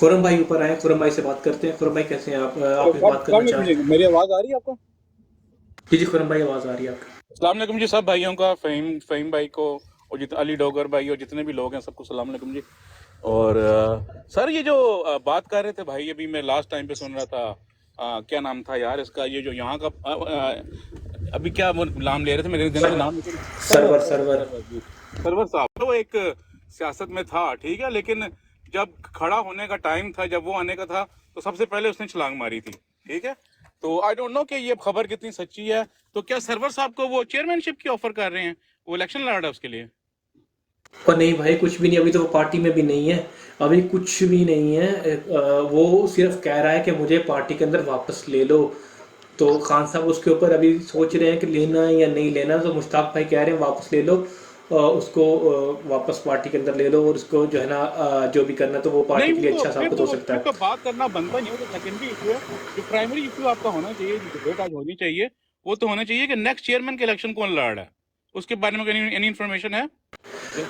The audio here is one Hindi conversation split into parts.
खुरम भाई ऊपर आए, खुरम भाई से बात करते हैं। खुरम भाई कैसे हैं आप? तो आप कुछ कब बात करना कब चाह रहे हैं? मेरी आवाज आ रही है आपको? जी जी, खुरम भाई आवाज़ आ रही है आपकी। अस्सलाम वालेकुम जी, सब भाइयों का, फ़हीम फ़हीम भाई को और जितने अली डोगर भाई और जितने भी लोग हैं सबको सलाम वालेकुम जी। और सर ये जो बात कर रहे थे भाई, अभी मैं लास्ट टाइम पे सुन रहा था, क्या नाम था यार इसका, ये जो यहाँ का अभी क्या वो नाम ले रहे थे, मेरे दिन से नाम लेकिन सरवर सर्वर सरवर सर्वर। सरवर जी, सरवर साहब। तो एक सियासत में था, ठीक है, लेकिन जब खड़ा होने का टाइम था, जब वो आने का था, तो सबसे पहले उसने छलांग मारी थी, ठीक है। तो आई डोंट नो कि ये खबर कितनी सच्ची है। तो क्या सरवर साहब को वो चेयरमैनशिप की ऑफर कर रहे हैं, वो इलेक्शन लड़ रहा है उसके लिए? और नहीं भाई, कुछ भी नहीं, अभी तो वो पार्टी में भी नहीं है। अभी कुछ भी नहीं है। वो सिर्फ कह रहा है कि मुझे पार्टी के अंदर वापस ले लो। तो खान साहब उसके ऊपर अभी सोच रहे हैं कि लेना है या नहीं लेना। तो मुश्ताक भाई कह रहे हैं वापस ले लो। उसको वापस पार्टी के अंदर ले लो, और उसको जो है ना जो भी करना, तो वो नहीं, पार्टी के वो लिए तो अच्छा फिर साबित हो तो सकता फिर है। तो बात करना बनता नहीं, वो तो सेकेंडरी इशू है। जो प्राइमरी इशू आपका होना चाहिए, जो डिबेट आज होनी चाहिए, वो तो होना चाहिए कि नेक्स्ट चेयरमैन के इलेक्शन कौन लड़ रहा है। उसके बारे में एनी इन्फॉर्मेशन है?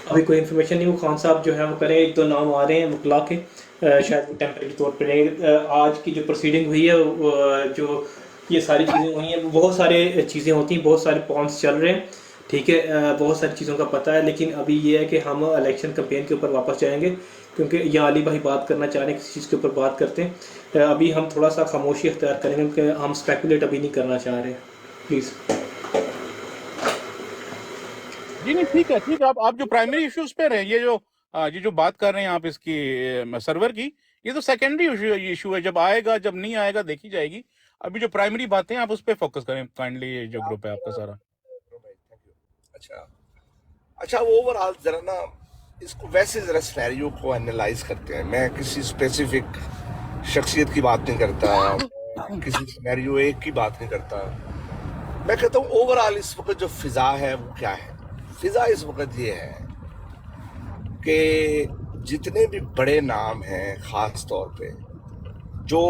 अभी कोई इन्फॉर्मेशन नहीं। वो खान साहब जो है वो करें, एक दो नाम आ रहे हैं मुकला के। शायद वो टेम्परेरी तौर पर रहेंगे। आज की जो प्रोसीडिंग हुई है, जो ये सारी चीज़ें हुई हैं, वो बहुत सारे चीज़ें होती हैं, बहुत सारे पॉइंट्स चल रहे हैं। ठीक है, बहुत सारी चीज़ों का पता है, लेकिन अभी ये है कि हम इलेक्शन कैंपेन के ऊपर वापस जाएंगे, क्योंकि यहाँ अली भाई बात करना चाह रहे हैं, किसी चीज़ के ऊपर बात करते हैं। अभी हम थोड़ा सा खामोशी अख्तियार करेंगे, क्योंकि हम स्पेकुलेट अभी नहीं करना चाह रहे हैं। प्लीज़। जी नहीं, ठीक है, ठीक है। आप जो प्राइमरी इश्यूज पे रहे, ये जो बात कर रहे हैं आप इसकी, सर्वर की, ये तो सेकेंडरी इशू है। जब आएगा जब नहीं आएगा देखी जाएगी। अभी जो प्राइमरी बातें हैं आप उस पर फोकस करें काइंडली, ये जो ग्रुप है आपका सारा। अच्छा, अच्छा, वो ओवरऑल जरा ना इसको वैसे जरा सिनेरियो को एनालाइज करते हैं। मैं किसी स्पेसिफिक शख्सियत की बात नहीं करता, मैं किसी सिनेरियो एक की बात नहीं करता। मैं कहता हूँ ओवरऑल इस वक्त जो फिजा है वो क्या है। फिजा इस वक्त ये है कि जितने भी बड़े नाम हैं, खास तौर पे जो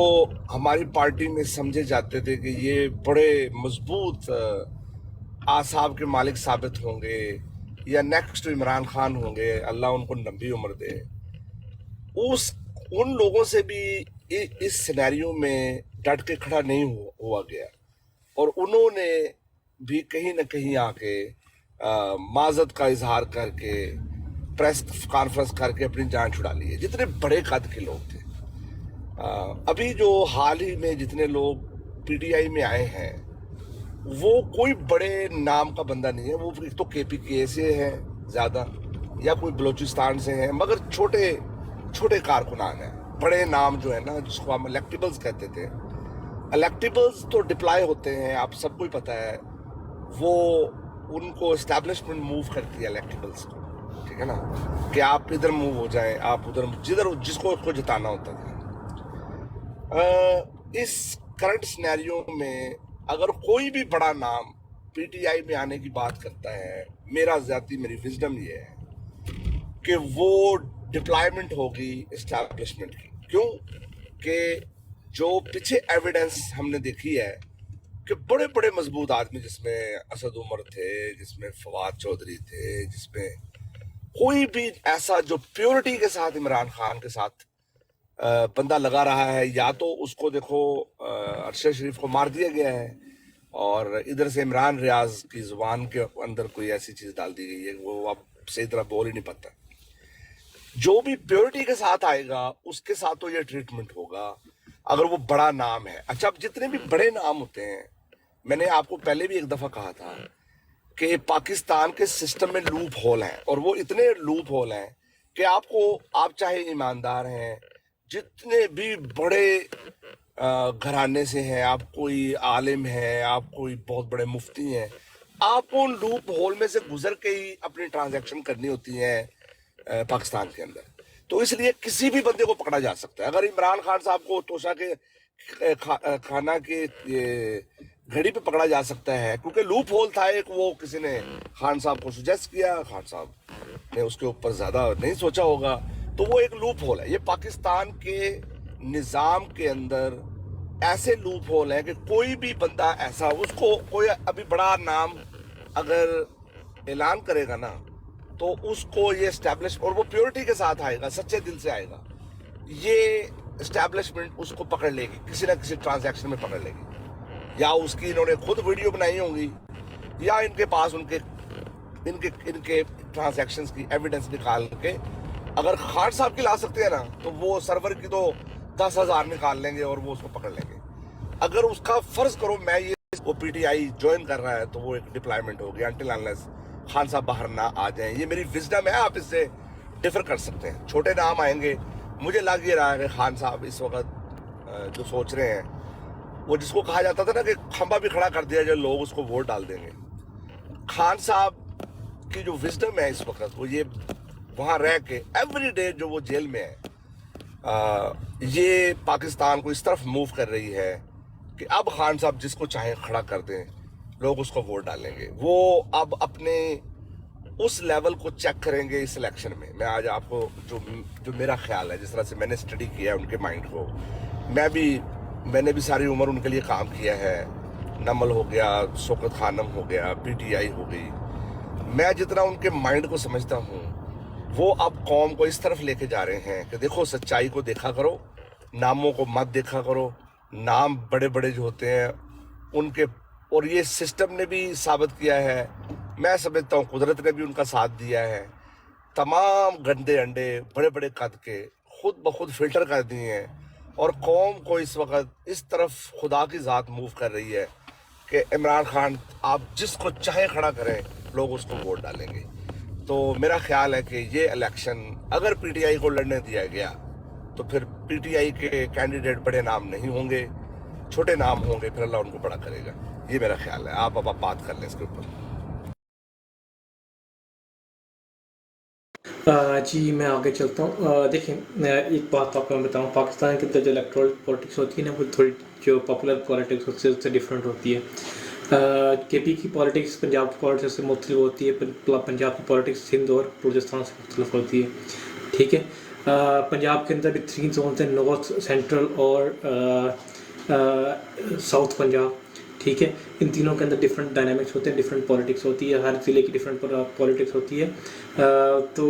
हमारी पार्टी में समझे जाते थे कि ये बड़े मजबूत आसाब के मालिक साबित होंगे या नेक्स्ट इमरान खान होंगे, अल्लाह उनको लंबी उम्र दे, उस उन लोगों से भी इस सिनेरियो में डट के खड़ा नहीं हुआ गया, और उन्होंने भी कहीं ना कहीं आके माजत का इजहार करके प्रेस कॉन्फ्रेंस करके अपनी जान छुड़ा ली है, जितने बड़े कद के लोग थे। अभी जो हाल ही में जितने लोग पीटीआई में आए हैं, वो कोई बड़े नाम का बंदा नहीं है। वो एक तो केपीके से है ज्यादा, या कोई बलोचिस्तान से है, मगर छोटे छोटे कारकुनान हैं। बड़े नाम जो है ना, जिसको हम इलेक्टिबल्स कहते थे, इलेक्टिबल्स तो डिप्लॉय होते हैं, आप सबको ही पता है। वो उनको एस्टैब्लिशमेंट मूव करती है इलेक्टिबल्स को, ठीक है ना, कि आप इधर मूव हो जाएं, आप उधर, जिधर जिसको उसको जिताना होता था। इस करंट सिनेरियो में अगर कोई भी बड़ा नाम पीटीआई में आने की बात करता है, मेरी विजडम ये है कि वो डिप्लॉयमेंट होगी एस्टैब्लिशमेंट की। क्यों? कि जो पीछे एविडेंस हमने देखी है कि बड़े बड़े मजबूत आदमी, जिसमें असद उमर थे, जिसमें फवाद चौधरी थे, जिसमें कोई भी ऐसा जो प्योरिटी के साथ इमरान खान के साथ बंदा लगा रहा है, या तो उसको देखो अरशद शरीफ को मार दिया गया है, और इधर से इमरान रियाज की जुबान के अंदर कोई ऐसी चीज डाल दी गई है वो अब सही तरह बोल ही नहीं पाता। जो भी प्योरिटी के साथ आएगा उसके साथ तो ये ट्रीटमेंट होगा, अगर वो बड़ा नाम है। अच्छा, अब जितने भी बड़े नाम होते हैं, मैंने आपको पहले भी एक दफा कहा था कि पाकिस्तान के सिस्टम में लूप होल हैं, और वो इतने लूप होल हैं कि आप चाहे ईमानदार हैं, जितने भी बड़े घराने से हैं, आप कोई आलिम हैं, आप कोई बहुत बड़े मुफ्ती हैं, आपको उन लूप होल में से गुजर के ही अपनी ट्रांजैक्शन करनी होती है पाकिस्तान के अंदर। तो इसलिए किसी भी बंदे को पकड़ा जा सकता है। अगर इमरान खान साहब को तोशा के खाना के घड़ी पे पकड़ा जा सकता है, क्योंकि लूप होल था एक, वो किसी ने खान साहब को सुजेस्ट किया, खान साहब ने उसके ऊपर ज्यादा नहीं सोचा होगा, तो वो एक लूप होल है। ये पाकिस्तान के निजाम के अंदर ऐसे लूप होल है कि कोई भी बंदा ऐसा, उसको कोई अभी बड़ा नाम अगर ऐलान करेगा ना, तो उसको ये एस्टैब्लिश, और वो प्योरिटी के साथ आएगा, सच्चे दिल से आएगा, ये एस्टैब्लिशमेंट उसको पकड़ लेगी, किसी ना किसी ट्रांजैक्शन में पकड़ लेगी, या उसकी इन्होंने खुद वीडियो बनाई होंगी, या इनके पास उनके इनके इनके ट्रांजैक्शंस की एविडेंस निकाल के अगर खान साहब की ला सकते हैं ना, तो वो सर्वर की तो 10,000 निकाल लेंगे और वो उसको पकड़ लेंगे। अगर उसका फर्ज करो मैं ये वो पीटीआई ज्वाइन कर रहा है तो वो एक डिप्लॉयमेंट हो गया, अनटिल अनलेस खान साहब बाहर ना आ जाएं। ये मेरी विजडम है, आप इससे डिफर कर सकते हैं। छोटे नाम आएंगे, मुझे लग ये रहा है कि खान साहब इस वक्त जो सोच रहे हैं, वो जिसको कहा जाता था ना कि खंबा भी खड़ा कर दिया जो लोग उसको वोट डाल देंगे, खान साहब की जो विजडम है इस वक्त वो ये वहां रह के एवरी डे जो वो जेल में है, ये पाकिस्तान को इस तरफ मूव कर रही है कि अब खान साहब जिसको चाहे खड़ा कर दें, लोग उसको वोट डालेंगे। वो अब अपने उस लेवल को चेक करेंगे इस इलेक्शन में। मैं आज आपको जो मेरा ख्याल है, जिस तरह से मैंने स्टडी किया है उनके माइंड को, मैंने भी सारी उम्र उनके लिए काम किया है। नमल हो गया, शौकत खानम हो गया, पीटीआई हो गई। मैं जितना उनके माइंड को समझता हूँ, वो अब कौम को इस तरफ लेके जा रहे हैं कि देखो सच्चाई को देखा करो, नामों को मत देखा करो। नाम बड़े बड़े जो होते हैं उनके, और ये सिस्टम ने भी साबित किया है, मैं समझता हूँ कुदरत ने भी उनका साथ दिया है। तमाम गंदे अंडे बड़े बड़े कद के खुद ब खुद फिल्टर कर दिए हैं, और कौम को इस वक्त इस तरफ खुदा की ज़ात मूव कर रही है कि इमरान खान आप जिसको चाहे खड़ा करें, लोग उसको वोट डालेंगे। तो मेरा ख्याल है कि ये इलेक्शन अगर पीटीआई को लड़ने दिया गया तो फिर पीटीआई के कैंडिडेट बड़े नाम नहीं होंगे, छोटे नाम होंगे, फिर अल्लाह उनको बड़ा करेगा। ये मेरा ख्याल है। आप बात कर लें इसके ऊपर। जी मैं आगे चलता हूँ। देखिए एक बात आपको मैं बताऊँ, पाकिस्तान के अंदर जो इलेक्टोरल पॉलिटिक्स होती है ना, वो थोड़ी जो पॉपुलर पॉलिटिक्स उससे डिफरेंट होती है। केपी की पॉलिटिक्स पंजाब की पॉलिटिक्स से मुख्तलिफ होती है, पंजाब की पॉलिटिक्स सिंध और बलूचिस्तान से मुख्तलिफ होती है। ठीक है, पंजाब के अंदर भी 3 जोन हैं, नॉर्थ, सेंट्रल और साउथ पंजाब। ठीक है, इन तीनों के अंदर डिफरेंट डायनामिक्स होते हैं, डिफरेंट पॉलिटिक्स होती है, हर ज़िले की डिफरेंट पॉलिटिक्स होती है। तो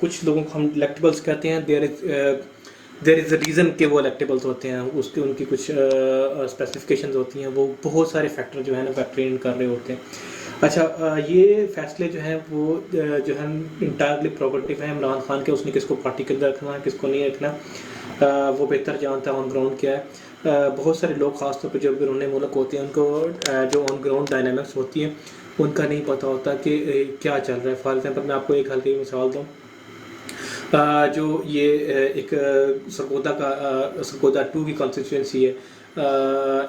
कुछ लोगों को हम इलेक्टेबल्स कहते हैं। देयर इज़ अ रीज़न कि वो इलेक्टेबल्स होते हैं, उसके उनकी कुछ स्पेसिफिकेशंस होती हैं, वो बहुत सारे फैक्टर जो है ना फैक्टर इन कर रहे होते हैं। अच्छा, ये फैसले जो हैं वो जो है इंटायरली प्रोग्रेटिव हैं इमरान खान के, उसने किसको पार्टी के अंदर रखना है, किसको नहीं रखना, वो बेहतर जानता है ऑन ग्राउंड क्या है। बहुत सारे लोग ख़ासतौर पर जो बिरूने मुल्क होते हैं, उनको जो ऑन ग्राउंड डायनामिक्स होती हैं उनका नहीं पता होता कि क्या चल रहा है। फॉर एग्जांपल मैं आपको एक हल्की मिसाल दूँ, जो ये एक सरगोदा 2 की कॉन्स्टिट्यूंसी है,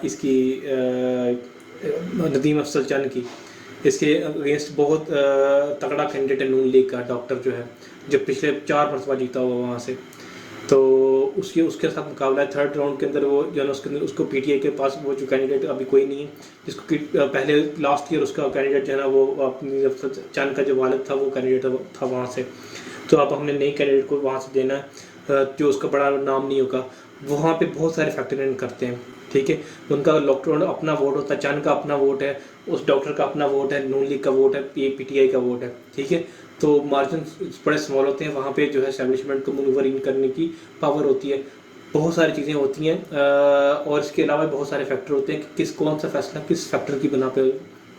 इसकी नदीम अफजल चंद की, इसके अगेंस्ट बहुत तगड़ा कैंडिडेट है नून लीग का, डॉक्टर जो है, जो पिछले 4 मरतबा जीता हुआ वहाँ से। तो उसके साथ मुकाबला है 3rd राउंड के अंदर। वो जो है उसके अंदर उसको पीटीआई के पास वो जो कैंडिडेट अभी कोई नहीं है, जिसको पहले लास्ट ईयर उसका कैंडिडेट जो है ना वो अपनी चंद का जो वालिद था वो कैंडिडेट था वहाँ से। तो अब हमने नई कैंडिडेट को वहाँ से देना है जो उसका बड़ा नाम नहीं होगा। वहाँ पे बहुत सारे फैक्टर इन करते हैं। ठीक है, उनका डॉक्टर अपना वोट होता है, चंद का अपना वोट है, उस डॉक्टर का अपना वोट है, नून लीग का वोट है, पीटीआई का वोट है। ठीक है, तो मार्जिन बड़े स्मॉल होते हैं, वहाँ पे जो है एस्टेब्लिशमेंट को मनूवर इन करने की पावर होती है। बहुत सारी चीज़ें होती हैं और इसके अलावा बहुत सारे फैक्टर होते हैं कि कौन सा फैसला किस फैक्टर की बना पे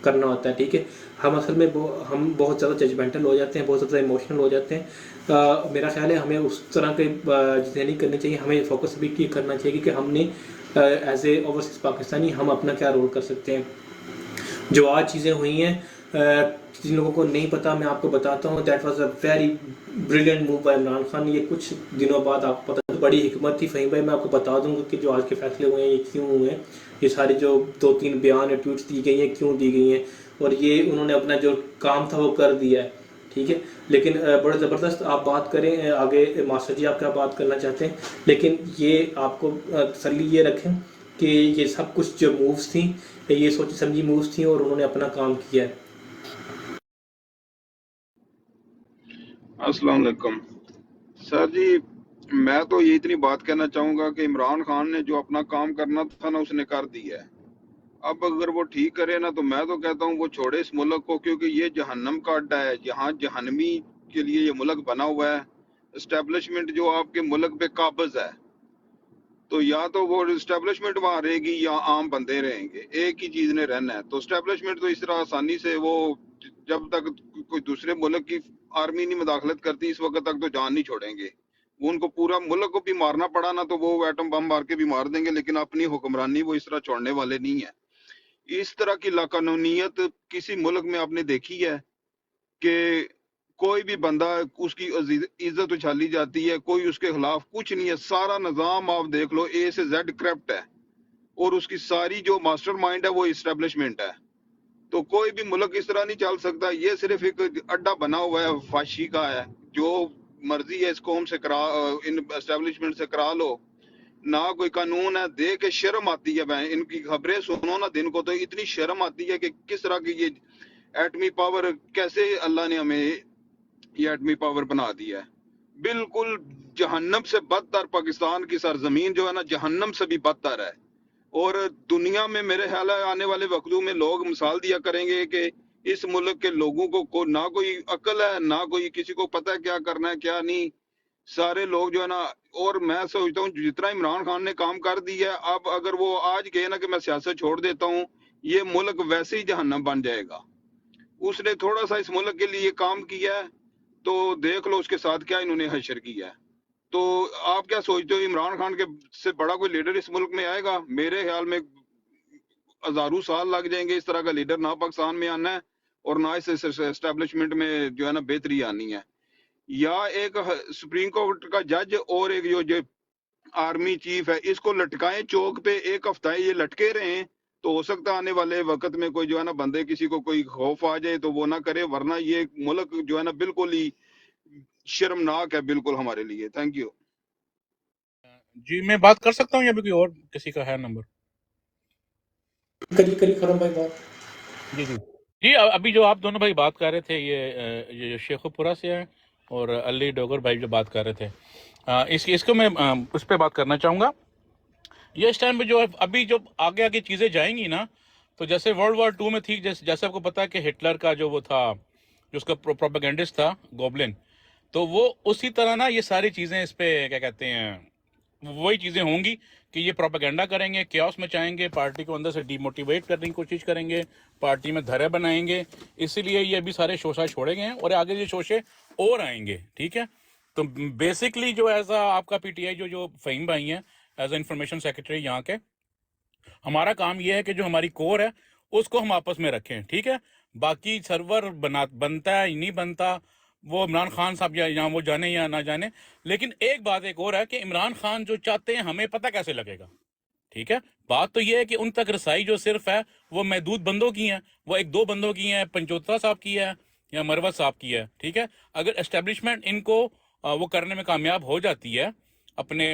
करना होता है। ठीक है, हम असल में हम बहुत ज़्यादा जजमेंटल हो जाते हैं, बहुत ज़्यादा इमोशनल हो जाते हैं। मेरा ख्याल है हमें उस तरह के चीज़ें नहीं करनी चाहिए। हमें फोकस भी ये करना चाहिए कि हमने एज ए ओवरसीज़ पाकिस्तानी हम अपना क्या रोल कर सकते हैं। जो आज चीज़ें हुई हैं जिन लोगों को नहीं पता, मैं आपको बताता हूँ, that was a very brilliant move by Imran Khan. ये कुछ दिनों बाद आपको पता, तो बड़ी हिकमत थी फ़हीम भाई। मैं आपको बता दूंगा कि जो आज के फैसले हुए हैं ये क्यों हुए हैं, ये सारी जो 2-3 बयान या ट्वीट्स दी गई हैं क्यों दी गई हैं, और ये उन्होंने अपना जो काम था वो कर दिया है। ठीक है, लेकिन बड़े ज़बरदस्त आप बात करें आगे, मास्टर जी आप क्या बात करना चाहते हैं, लेकिन ये आपको तसल्ली ये रखें कि ये सब कुछ जो मूव्स थी ये सोची समझी मूव्स थी और उन्होंने अपना काम किया है। अस्सलाम वालेकुम सर जी, मैं तो ये इतनी बात कहना चाहूंगा कि इमरान खान ने जो अपना काम करना था ना उसने कर दिया है। अब अगर वो ठीक करे ना तो मैं तो कहता हूँ वो छोड़े इस मुल्क को, क्योंकि ये जहन्नम का अड्डा है। यहाँ जहन्नमी के लिए ये मुल्क बना हुआ है। इस्टेब्लिशमेंट जो आपके मुल्क पे काबिज है, तो या तो वो इस्टेब्लिशमेंट वहां रहेगी या आम बंदे रहेंगे, एक ही चीज ने रहना है। तो इस्टेब्लिशमेंट तो इस तरह आसानी से वो, जब तक कोई दूसरे मुल्क की आर्मी नहीं मुदाखलत करती इस वक्त तक तो जान नहीं छोड़ेंगे। वो उनको पूरा मुल्क को भी मारना पड़ा ना तो वो एटम बम मार के भी मार देंगे, लेकिन अपनी हुक्मरानी वो इस तरह छोड़ने वाले नहीं है। इस तरह की लाकानूनियत किसी मुल्क में आपने देखी है कि कोई भी बंदा उसकी इज्जत उछाली जाती है, कोई उसके खिलाफ कुछ नहीं है। सारा निजाम आप देख लो ए से जेड करप्ट है, और उसकी सारी जो मास्टरमाइंड है वो इस्टेब्लिशमेंट है। तो कोई भी मुल्क इस तरह नहीं चल सकता। ये सिर्फ एक अड्डा बना हुआ है, फाशी का है। जो मर्जी है इस कौम से करा, इन एस्टेब्लिशमेंट से करा लो, ना कोई कानून है। देख के शर्म आती है। मैं इनकी खबरें सुनो ना दिन को तो इतनी शर्म आती है कि किस तरह की ये एटमी पावर, कैसे अल्लाह ने हमें ये एटमी पावर बना दिया है। बिल्कुल जहन्नम से बदतर, पाकिस्तान की सरजमीन जो है ना जहन्नम से भी बदतर है। और दुनिया में मेरे ख्याल है आने वाले वक्तों में लोग मिसाल दिया करेंगे कि इस मुल्क के लोगों को ना कोई अकल है, ना कोई किसी को पता है क्या करना है क्या नहीं। सारे लोग जो है ना, और मैं सोचता हूँ जितना इमरान खान ने काम कर दिया है, अब अगर वो आज गए ना कि मैं सियासत छोड़ देता हूँ, ये मुल्क वैसे ही जहन्नम बन जाएगा। उसने थोड़ा सा इस मुल्क के लिए काम किया है, तो देख लो उसके साथ क्या इन्होंने हशर किया है। तो आप क्या सोचते हो इमरान खान के से बड़ा कोई लीडर इस मुल्क में आएगा? मेरे ख्याल में हजारों साल लग जाएंगे इस तरह का लीडर ना पाकिस्तान में आना है, और ना इस एस्टेब्लिशमेंट में जो है ना बेहतरी आनी है। या एक सुप्रीम कोर्ट का जज और एक जो आर्मी चीफ है, इसको लटकाएं चौक पे, एक हफ्ता ये लटके रहे हैं, तो हो सकता है आने वाले वक्त में कोई जो है ना बंदे किसी को कोई खौफ आ जाए तो वो ना करे, वरना ये मुल्क जो है ना बिल्कुल ही शर्मनाक है बिल्कुल हमारे लिए। Thank you. जी मैं बात कर सकता हूँ या भी कोई और किसी का है नंबर? करिए करिए खरम भाई बात। जी जी जी। अभी जो आप दोनों भाई बात कर रहे थे, ये जो शेखुपुरा से हैं और अली डोगर भाई जो बात कर रहे थे, इसको मैं उस पर बात करना चाहूँगा। ये इस टाइम पे जो है अभी जो आगे आगे चीज़ें जाएंगी ना, तो जैसे वर्ल्ड वॉर 2 में थी, जैसे जैसे आपको पता है कि हिटलर का जो वो था, जो उसका प्रोपेगेंडिस्ट था गोबलिन, तो वो उसी तरह ना ये सारी चीज़ें इस पे क्या कहते हैं, वही चीज़ें होंगी कि ये प्रोपेगेंडा करेंगे, क्यास मचाएंगे, पार्टी को अंदर से डीमोटिवेट करने की कोशिश करेंगे, पार्टी में धरे बनाएंगे। इसीलिए ये अभी सारे शोशा छोड़े गए हैं और आगे ये शोशे और आएंगे। ठीक है, तो बेसिकली जो एज आपका पीटीआई जो जो फहीम भाई हैं, एज ए इंफॉर्मेशन सेक्रेटरी यहाँ के, हमारा काम ये है कि जो हमारी कोर है उसको हम आपस में रखें। ठीक है, बाकी सर्वर बनता है नहीं बनता, वो इमरान खान साहब या वो जाने या ना जाने। लेकिन एक बात एक और है कि इमरान खान जो चाहते हैं हमें पता कैसे लगेगा। ठीक है, बात तो ये है कि उन तक रसाई जो सिर्फ है वो महदूद बंदों की है, वो एक दो बंदों की है, पंचोत्रा साहब की है या मरवत साहब की है। ठीक है, अगर एस्टेब्लिशमेंट इनको वो करने में कामयाब हो जाती है, अपने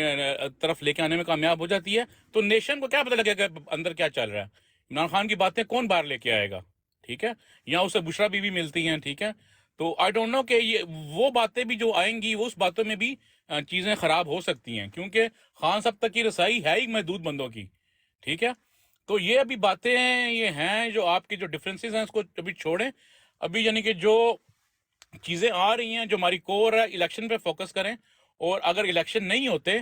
तरफ लेके आने में कामयाब हो जाती है, तो नेशन को क्या पता लगेगा अंदर क्या चल रहा है। इमरान खान की बातें कौन बाहर लेके आएगा? ठीक है, या उसे बुशरा बीवी मिलती हैं। ठीक है, तो आई डोंट नो कि ये वो बातें भी जो आएंगी वो उस बातों में भी चीजें खराब हो सकती हैं, क्योंकि खान साहब तक की रसाई है ही महदूद बंदों की। ठीक है, तो ये अभी बातें ये हैं जो आपके जो डिफरेंसेस हैं उसको अभी छोड़ें। अभी यानी कि जो चीजें आ रही हैं, जो हमारी कोर है, इलेक्शन पे फोकस करें। और अगर इलेक्शन नहीं होते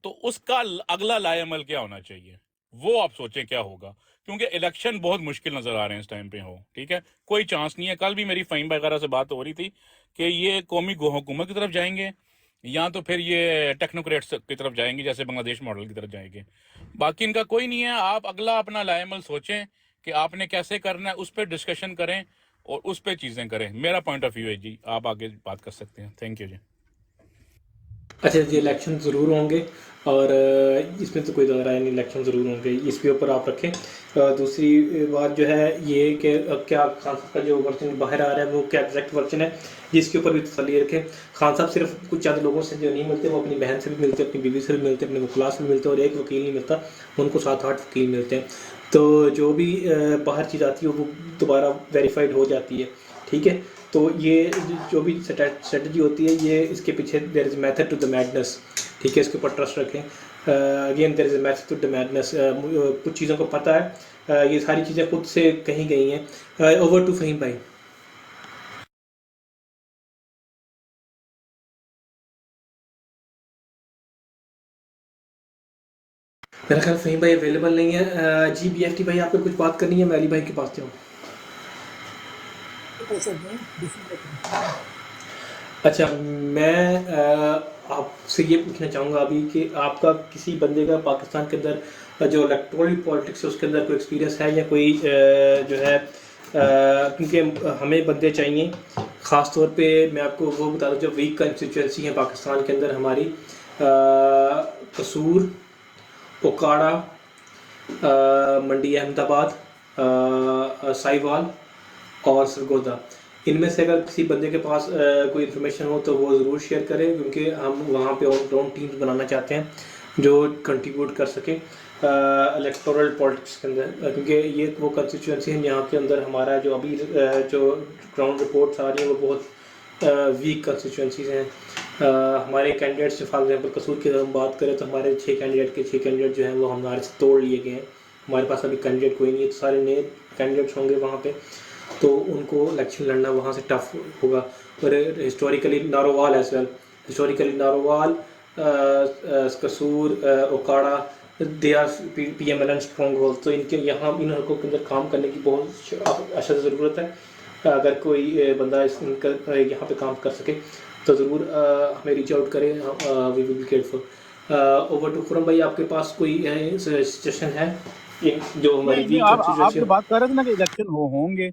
तो उसका अगला लाएअमल क्या होना चाहिए वो आप सोचें क्या होगा, क्योंकि इलेक्शन बहुत मुश्किल नजर आ रहे हैं इस टाइम पे हो। ठीक है, कोई चांस नहीं है। कल भी मेरी फहीम वगैरह से बात हो रही थी कि ये कौमी हुकूमत की तरफ जाएंगे या तो फिर ये टेक्नोक्रेट्स की तरफ जाएंगे, जैसे बांग्लादेश मॉडल की तरफ जाएंगे। बाकी इनका कोई नहीं है। आप अगला अपना लाएअमल सोचें कि आपने कैसे करना है, उस पर डिस्कशन करें और उस पर चीज़ें करें। मेरा पॉइंट ऑफ व्यू है जी, आप आगे बात कर सकते हैं। थैंक यू जी। अच्छा जी, इलेक्शन ज़रूर होंगे और इसमें तो कोई दो राय नहीं, इलेक्शन ज़रूर होंगे, इसके ऊपर आप रखें। दूसरी बात जो है ये कि क्या खान साहब का जो वर्जन बाहर आ रहा है वो क्या एग्जैक्ट वर्जन है, जिसके ऊपर भी तसल्ली रखें। खान साहब सिर्फ कुछ चंद लोगों से जो नहीं मिलते, वो अपनी बहन से भी मिलते, अपनी बीवी से भी मिलते, अपने वकला से भी मिलते, और एक वकील नहीं मिलता, उनको 7-8 वकील मिलते हैं। तो जो भी बाहर चीज़ आती है वो दोबारा वेरीफाइड हो जाती है। ठीक है, तो ये जो भी स्ट्रेटजी होती है, ये इसके पीछे there is method to the madness. ठीक है, इसके ऊपर ट्रस्ट रखें। Again there is a method to the madness. कुछ चीज़ों को पता है, ये सारी चीज़ें खुद से कही गई हैं। ओवर टू फहीम भाई। मेरा ख्याल फ़हीम भाई अवेलेबल नहीं है। जी BFT भाई, आपको कुछ बात करनी है? मैं अली भाई के पास जाऊँ? अच्छा, मैं आपसे ये पूछना चाहूँगा अभी कि आपका किसी बंदे का पाकिस्तान के अंदर जो इलेक्टोरल पॉलिटिक्स है उसके अंदर कोई एक्सपीरियंस है, या कोई जो है क्योंकि हमें बंदे चाहिए। ख़ास तौर पे मैं आपको वो बता दूँ, जो वीक कंस्टिट्यूंसी है पाकिस्तान के अंदर हमारी, कसूर, ओकाड़ा, मंडी अहमदाबाद, साहिवाल और सरगोदा। इनमें से अगर किसी बंदे के पास कोई इन्फॉर्मेशन हो तो वो ज़रूर शेयर करें, क्योंकि हम वहाँ पे ऑन ग्राउंड टीम्स बनाना चाहते हैं जो कंट्रीब्यूट कर सकें इलेक्टोरल पॉलिटिक्स के अंदर, क्योंकि ये वो कंस्टिट्यूंसी है जहाँ के अंदर हमारा जो अभी जो ग्राउंड रिपोर्ट्स आ रही हैं वो बहुत वीक कंस्टिट्यूंसीज हैं। हमारे कैंडिडेट्स, फॉर एग्जांपल कसूर की अगर हम बात करें तो हमारे 6 कैंडिडेट जो हैं वो हमारे से तोड़ लिए गए हैं। हमारे पास अभी कैंडिडेट कोई नहीं है, तो सारे नए कैंडिडेट्स होंगे वहाँ पे, तो उनको इलेक्शन लड़ना वहाँ से टफ होगा। और historically Narowal as well, historically Narowal, Kasur, Okara, they are PMLN stronghold, तो इनके यहाँ इन हल्कों के अंदर काम करने की बहुत अशद ज़रूरत है। अगर कोई बंदा इनका यहाँ पे काम कर सके तो ज़रूर हमें रीच आउट करें, we will be grateful. Over to Khurram भाई, आपके पास कोई सजेशन है जो हमारी नहीं, वीक आप जो कंस्टिट्यूंसी? बात कर रहे थे ना कि इलेक्शन होंगे,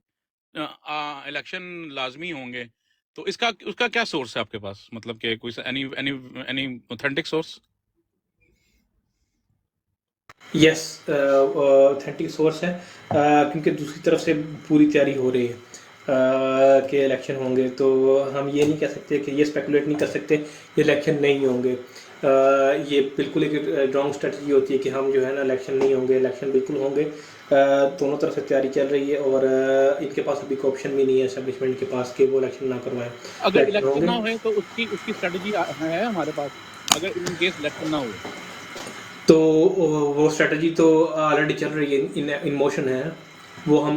इलेक्शन लाजमी होंगे, तो इसका उसका क्या सोर्स है आपके पास? मतलब कि कोई any any any authentic source? Yes, authentic source है, क्योंकि दूसरी तरफ से पूरी तैयारी हो रही है कि इलेक्शन होंगे, तो हम ये नहीं कह सकते कि ये स्पेकुलेट नहीं कर सकते ये इलेक्शन नहीं होंगे। ये बिल्कुल एक रॉन्ग स्ट्रेटजी होती है कि हम जो है ना इलेक्शन नहीं होंगे, इलेक्शन बिल्कुल होंगे। दोनों तरफ से तैयारी चल रही है, और इनके पास अभी कोई ऑप्शन भी नहीं है एस्टेब्लिशमेंट के पास कि वो इलेक्शन ना करवाएं। अगर इलेक्शन इलेक्शन होंगे ना हो तो उसकी उसकी स्ट्रेटजी है हमारे पास, अगर इन केस इलेक्शन ना हो। तो वो स्ट्रेटजी तो ऑलरेडी चल रही है, इन मोशन है। वो हम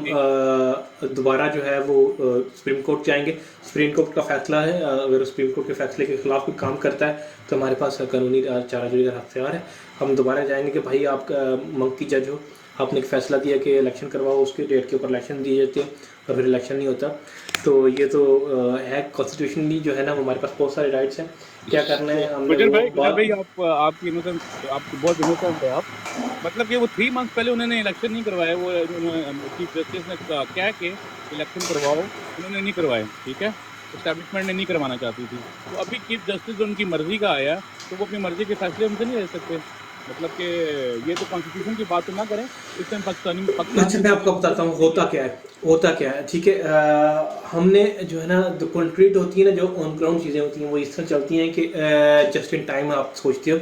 दोबारा जो है वो सुप्रीम कोर्ट जाएंगे। सुप्रीम कोर्ट का फैसला है, अगर सुप्रीम कोर्ट के फैसले के खिलाफ कोई काम करता है तो हमारे पास कानूनी चाराजोई का अख्तियार है। हम दोबारा जाएंगे कि भाई आप मंकी जज हो, आपने एक फैसला दिया कि इलेक्शन करवाओ, उसके डेट के ऊपर इलेक्शन दिए जाते हैं और फिर इलेक्शन नहीं होता। तो ये तो है, कॉन्स्टिट्यूशनली जो है ना हमारे पास बहुत सारे राइट्स हैं। क्या करना है हमने गुजर वो भाई, आप आपकी इनोसेंस, आप बहुत इनोसेंट है आप। मतलब कि वो 3 मंथ पहले उन्होंने इलेक्शन नहीं करवाए, वो चीफ जस्टिस ने कह के इलेक्शन करवाओ, उन्होंने नहीं करवाए, ठीक है। एस्टैब्लिशमेंट ने नहीं करवाना चाहती थी, तो अभी चीफ जस्टिस जो उनकी मर्जी का आया, तो वो अपनी मर्जी के फैसले उनसे नहीं ले सकते। मतलब कि ये तो कॉन्स्टिट्यूशन की बात तो ना करें इस टाइम। अच्छा, मैं आपको बताता हूँ होता क्या है, ठीक है। हमने जो है ना जो कंक्रीट होती है ना, जो ऑन ग्राउंड चीज़ें होती हैं वो इस तरह चलती हैं कि जस्ट इन टाइम आप सोचते हो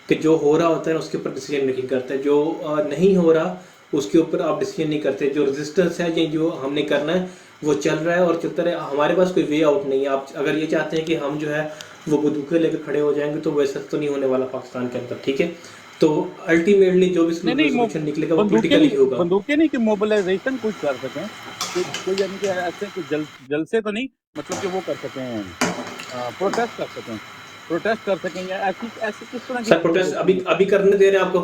कि जो हो रहा होता है उसके ऊपर डिसीजन मेकिंग करते हैं, जो नहीं हो रहा उसके ऊपर आप डिसीजन नहीं करते। जो रेजिस्टेंस है या जो हमने करना है वो चल रहा है और चलता रहे, हमारे पास कोई वे आउट नहीं है। आप अगर ये चाहते हैं कि हम जो है वो बंदूकें लेकर खड़े हो जाएंगे तो वैसा तो नहीं होने वाला पाकिस्तान के अंदर, ठीक है। तो अल्टीमेटली जो भी नहीं नहीं, सोल्यूशन निकलेगा वो बंदूकें पॉलिटिकली नहीं, होगा। बंदूकें नहीं कि मोबिलाइजेशन कुछ कर सकें, कोई यानी कि ऐसे कुछ जलसे तो नहीं, मतलब कि वो कर सकें, प्रोटेस्ट कर सकें या ऐसी ऐसी किस तरह सर की प्रोटेस्ट अभी करने दे रहे हैं आपको?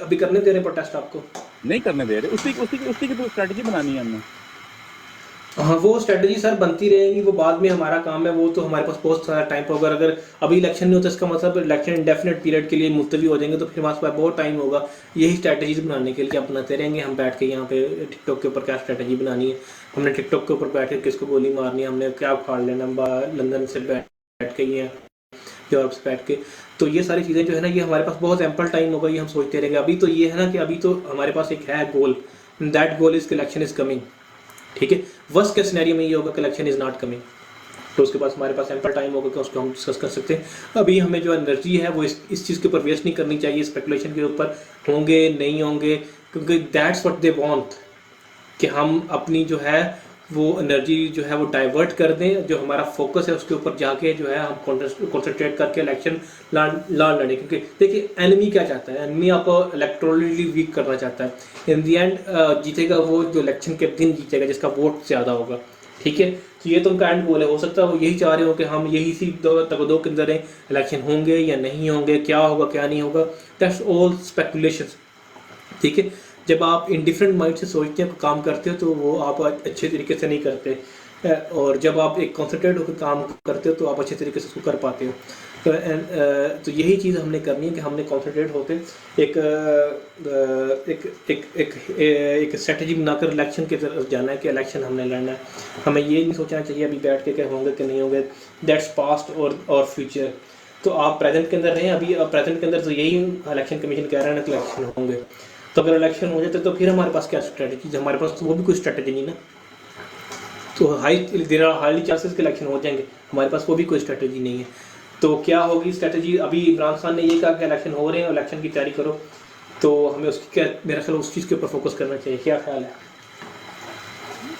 अभी करने दे रहे हैं प्रोटेस्ट आपको? नहीं करने दे रहे। उसी की तो स्ट्रेटजी बनानी है हमने। हाँ, वो स्ट्रेटजी सर बनती रहेगी, वो बाद में हमारा काम है, वो तो हमारे पास बहुत सारा टाइम होगा। अगर अभी इलेक्शन नहीं होता इसका मतलब इलेक्शन इंडेफिनेट पीरियड के लिए मुलतवी हो जाएंगे, तो फिर हमारे पास बहुत टाइम होगा यही स्ट्रेटजीज बनाने के लिए। अपनाते रहेंगे हम बैठ के यहाँ पे टिकटॉक के ऊपर क्या स्ट्रेटजी बनानी है, हमने टिकटॉक के ऊपर बैठ के किसको गोली मारनी है, हमने क्या उखाड़ लेना, लंदन से बैठ के ये यूरोप से बैठ के। तो ये सारी चीज़ें जो है ना, ये हमारे पास बहुत एम्पल टाइम होगा, ये हम सोचते रहेंगे। अभी तो ये है ना कि अभी तो हमारे पास एक है goal, that goal is election is coming, ठीक है। वर्स्ट के सिनेरियो में ये होगा कि इलेक्शन इज नॉट कमिंग, तो उसके पास हमारे पास एम्पल टाइम होगा कि उसको हम डिस्कस कर सकते हैं। अभी हमें जो एनर्जी है वो इस चीज़ के ऊपर वेस्ट नहीं करनी चाहिए, स्पेकुलेशन के ऊपर होंगे नहीं होंगे, क्योंकि दैट्स व्हाट दे वांट कि हम अपनी जो है वो एनर्जी जो है वो डाइवर्ट कर दें, जो हमारा फोकस है उसके ऊपर जाके जो है हम कॉन्सेंट्रेट करके इलेक्शन लड़ें। क्योंकि देखिए एनिमी क्या चाहता है, एनिमी आपको इलेक्ट्रोनली वीक करना चाहता है। इन दी एंड जीतेगा वो जो इलेक्शन के दिन जीतेगा जिसका वोट ज़्यादा होगा, ठीक है। तो ये तो उनका एंड गोल है। हो सकता है वो यही चाह रहे हो कि हम यही सी दो के अंदर इलेक्शन होंगे या नहीं होंगे, क्या होगा क्या नहीं होगा, दैट्स ऑल स्पेकुलेशंस, ठीक है। जब आप इंडिफरेंट माइंड से सोचते हैं, काम करते हो, तो वो आप अच्छे तरीके से नहीं करते। और जब आप एक कॉन्सेंट्रेट होकर काम करते हो तो आप अच्छे तरीके से उसको कर पाते हो। तो यही चीज़ हमने करनी है कि हमने कॉन्सेंट्रेट होकर एक एक स्ट्रेटजी बनाकर इलेक्शन की तरफ जाना है कि इलेक्शन हमने लड़ना है। हमें ये नहीं सोचना चाहिए अभी बैठ के होंगे कि नहीं होंगे, दैट्स पास्ट और फ्यूचर। तो आप प्रेजेंट के अंदर रहें। अभी प्रेजेंट के अंदर तो यही इलेक्शन कमीशन कह रहे हैं ना कि इलेक्शन होंगे, तो अगर इलेक्शन हो जाते तो फिर हमारे पास क्या स्ट्रेटजी? हमारे पास तो वो भी कोई स्ट्रेटजी नहीं ना। तो देर आर हाईली चांसेस के इलेक्शन हो जाएंगे, हमारे पास वो भी कोई स्ट्रेटजी नहीं है। तो क्या होगी स्ट्रेटजी? अभी इमरान खान ने ये कहा कि इलेक्शन हो रहे हैं, इलेक्शन की तैयारी करो, तो हमें उसकी क्या, मेरा ख्याल उस चीज़ के ऊपर फोकस करना चाहिए। क्या ख्याल है?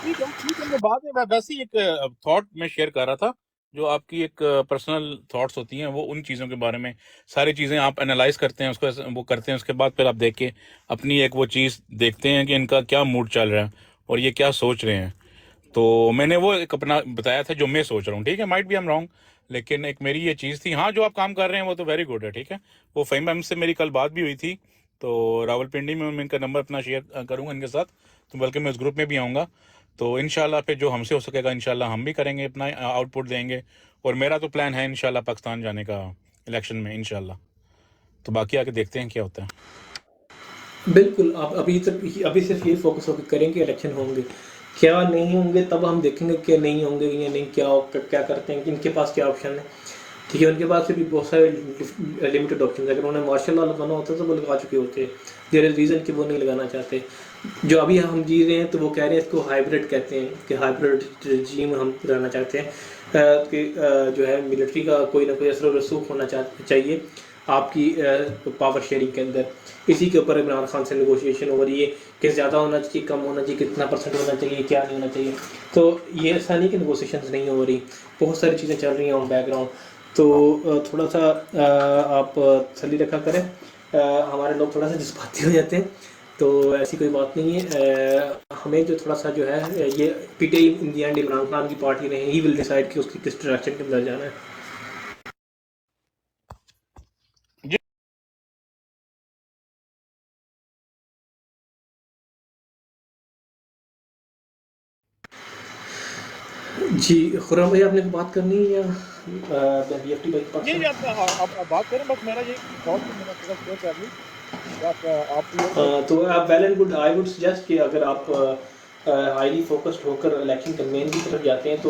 ठीक है, मैं बाद में मैं वैसे ही एक थॉट में शेयर कर रहा था, जो आपकी एक पर्सनल थॉट्स होती हैं, वो उन चीज़ों के बारे में सारी चीज़ें आप एनालाइज करते हैं, उसको वो करते हैं, उसके बाद फिर आप देख के अपनी एक वो चीज़ देखते हैं कि इनका क्या मूड चल रहा है और ये क्या सोच रहे हैं। तो मैंने वो एक अपना बताया था जो मैं सोच रहा हूँ, ठीक है, might be I am wrong, लेकिन एक मेरी ये चीज़ थी। हाँ, जो आप काम कर रहे हैं वो तो वेरी गुड है, ठीक है। वो फ़हीम मैम से मेरी कल बात भी हुई थी, तो रावलपिंडी में मैं इनका नंबर अपना शेयर करूँगा इनके साथ, तो बल्कि मैं उस ग्रुप में भी आऊँगा। तो इंशाल्लाह फिर जो हमसे हो सकेगा इंशाल्लाह हम भी करेंगे, अपना आउटपुट देंगे। और मेरा तो प्लान है इंशाल्लाह पाकिस्तान जाने का इलेक्शन में इंशाल्लाह। तो बाकी आके देखते हैं क्या होता है। बिल्कुल। आप अभी सिर्फ ये फोकस होकर करेंगे इलेक्शन होंगे, क्या नहीं होंगे तब हम देखेंगे कि नहीं होंगे या नहीं, क्या करते हैं, इनके पास क्या ऑप्शन है। ठीक है, उनके पास भी बहुत सारे लिमिटेड ऑप्शन है। अगर उन्हें मार्शल लॉ लगाना होता तो वो लगा चुके होते। देयर इज रीज़न कि वो नहीं लगाना चाहते। जो अभी हम जी रहे हैं तो वो कह रहे हैं इसको हाइब्रिड कहते हैं कि हाइब्रिड रजीम हम रहना चाहते हैं, कि जो है मिलिट्री का कोई ना कोई असर व रसूख होना चाहिए आपकी पावर शेयरिंग के अंदर। इसी के ऊपर इमरान खान से नेगोशिएशन हो रही है कि ज़्यादा होना चाहिए, कम होना चाहिए, कितना परसेंट होना चाहिए, क्या नहीं होना चाहिए। तो ये ऐसा नहीं कि नेगोशिएशंस नहीं हो रही, बहुत सारी चीज़ें चल रही हैं ऑन बैकग्राउंड। तो थोड़ा सा आप तसल्ली रखा करें। हमारे लोग थोड़ा सा जज्बाती हो जाते हैं, तो ऐसी कोई बात नहीं है। हमें जो थोड़ा सा जो है ये PTI in the and Imran Khan की पार्टी ने ही विल डिसाइड कि उसकी किस डायरेक्शन के अंदर जाना है। जी खुर्रम भाई, आपने बात करनी है या बीएफटी भाई के पास ये है? आप बात करें, बस मेरा ये थॉट मेरा थोड़ा शेयर कर लूँ। आप तो आप well and good. I would suggest कि अगर आप हाईली फोकस्ड होकर इलेक्शन कैंपेन की तरफ जाते हैं तो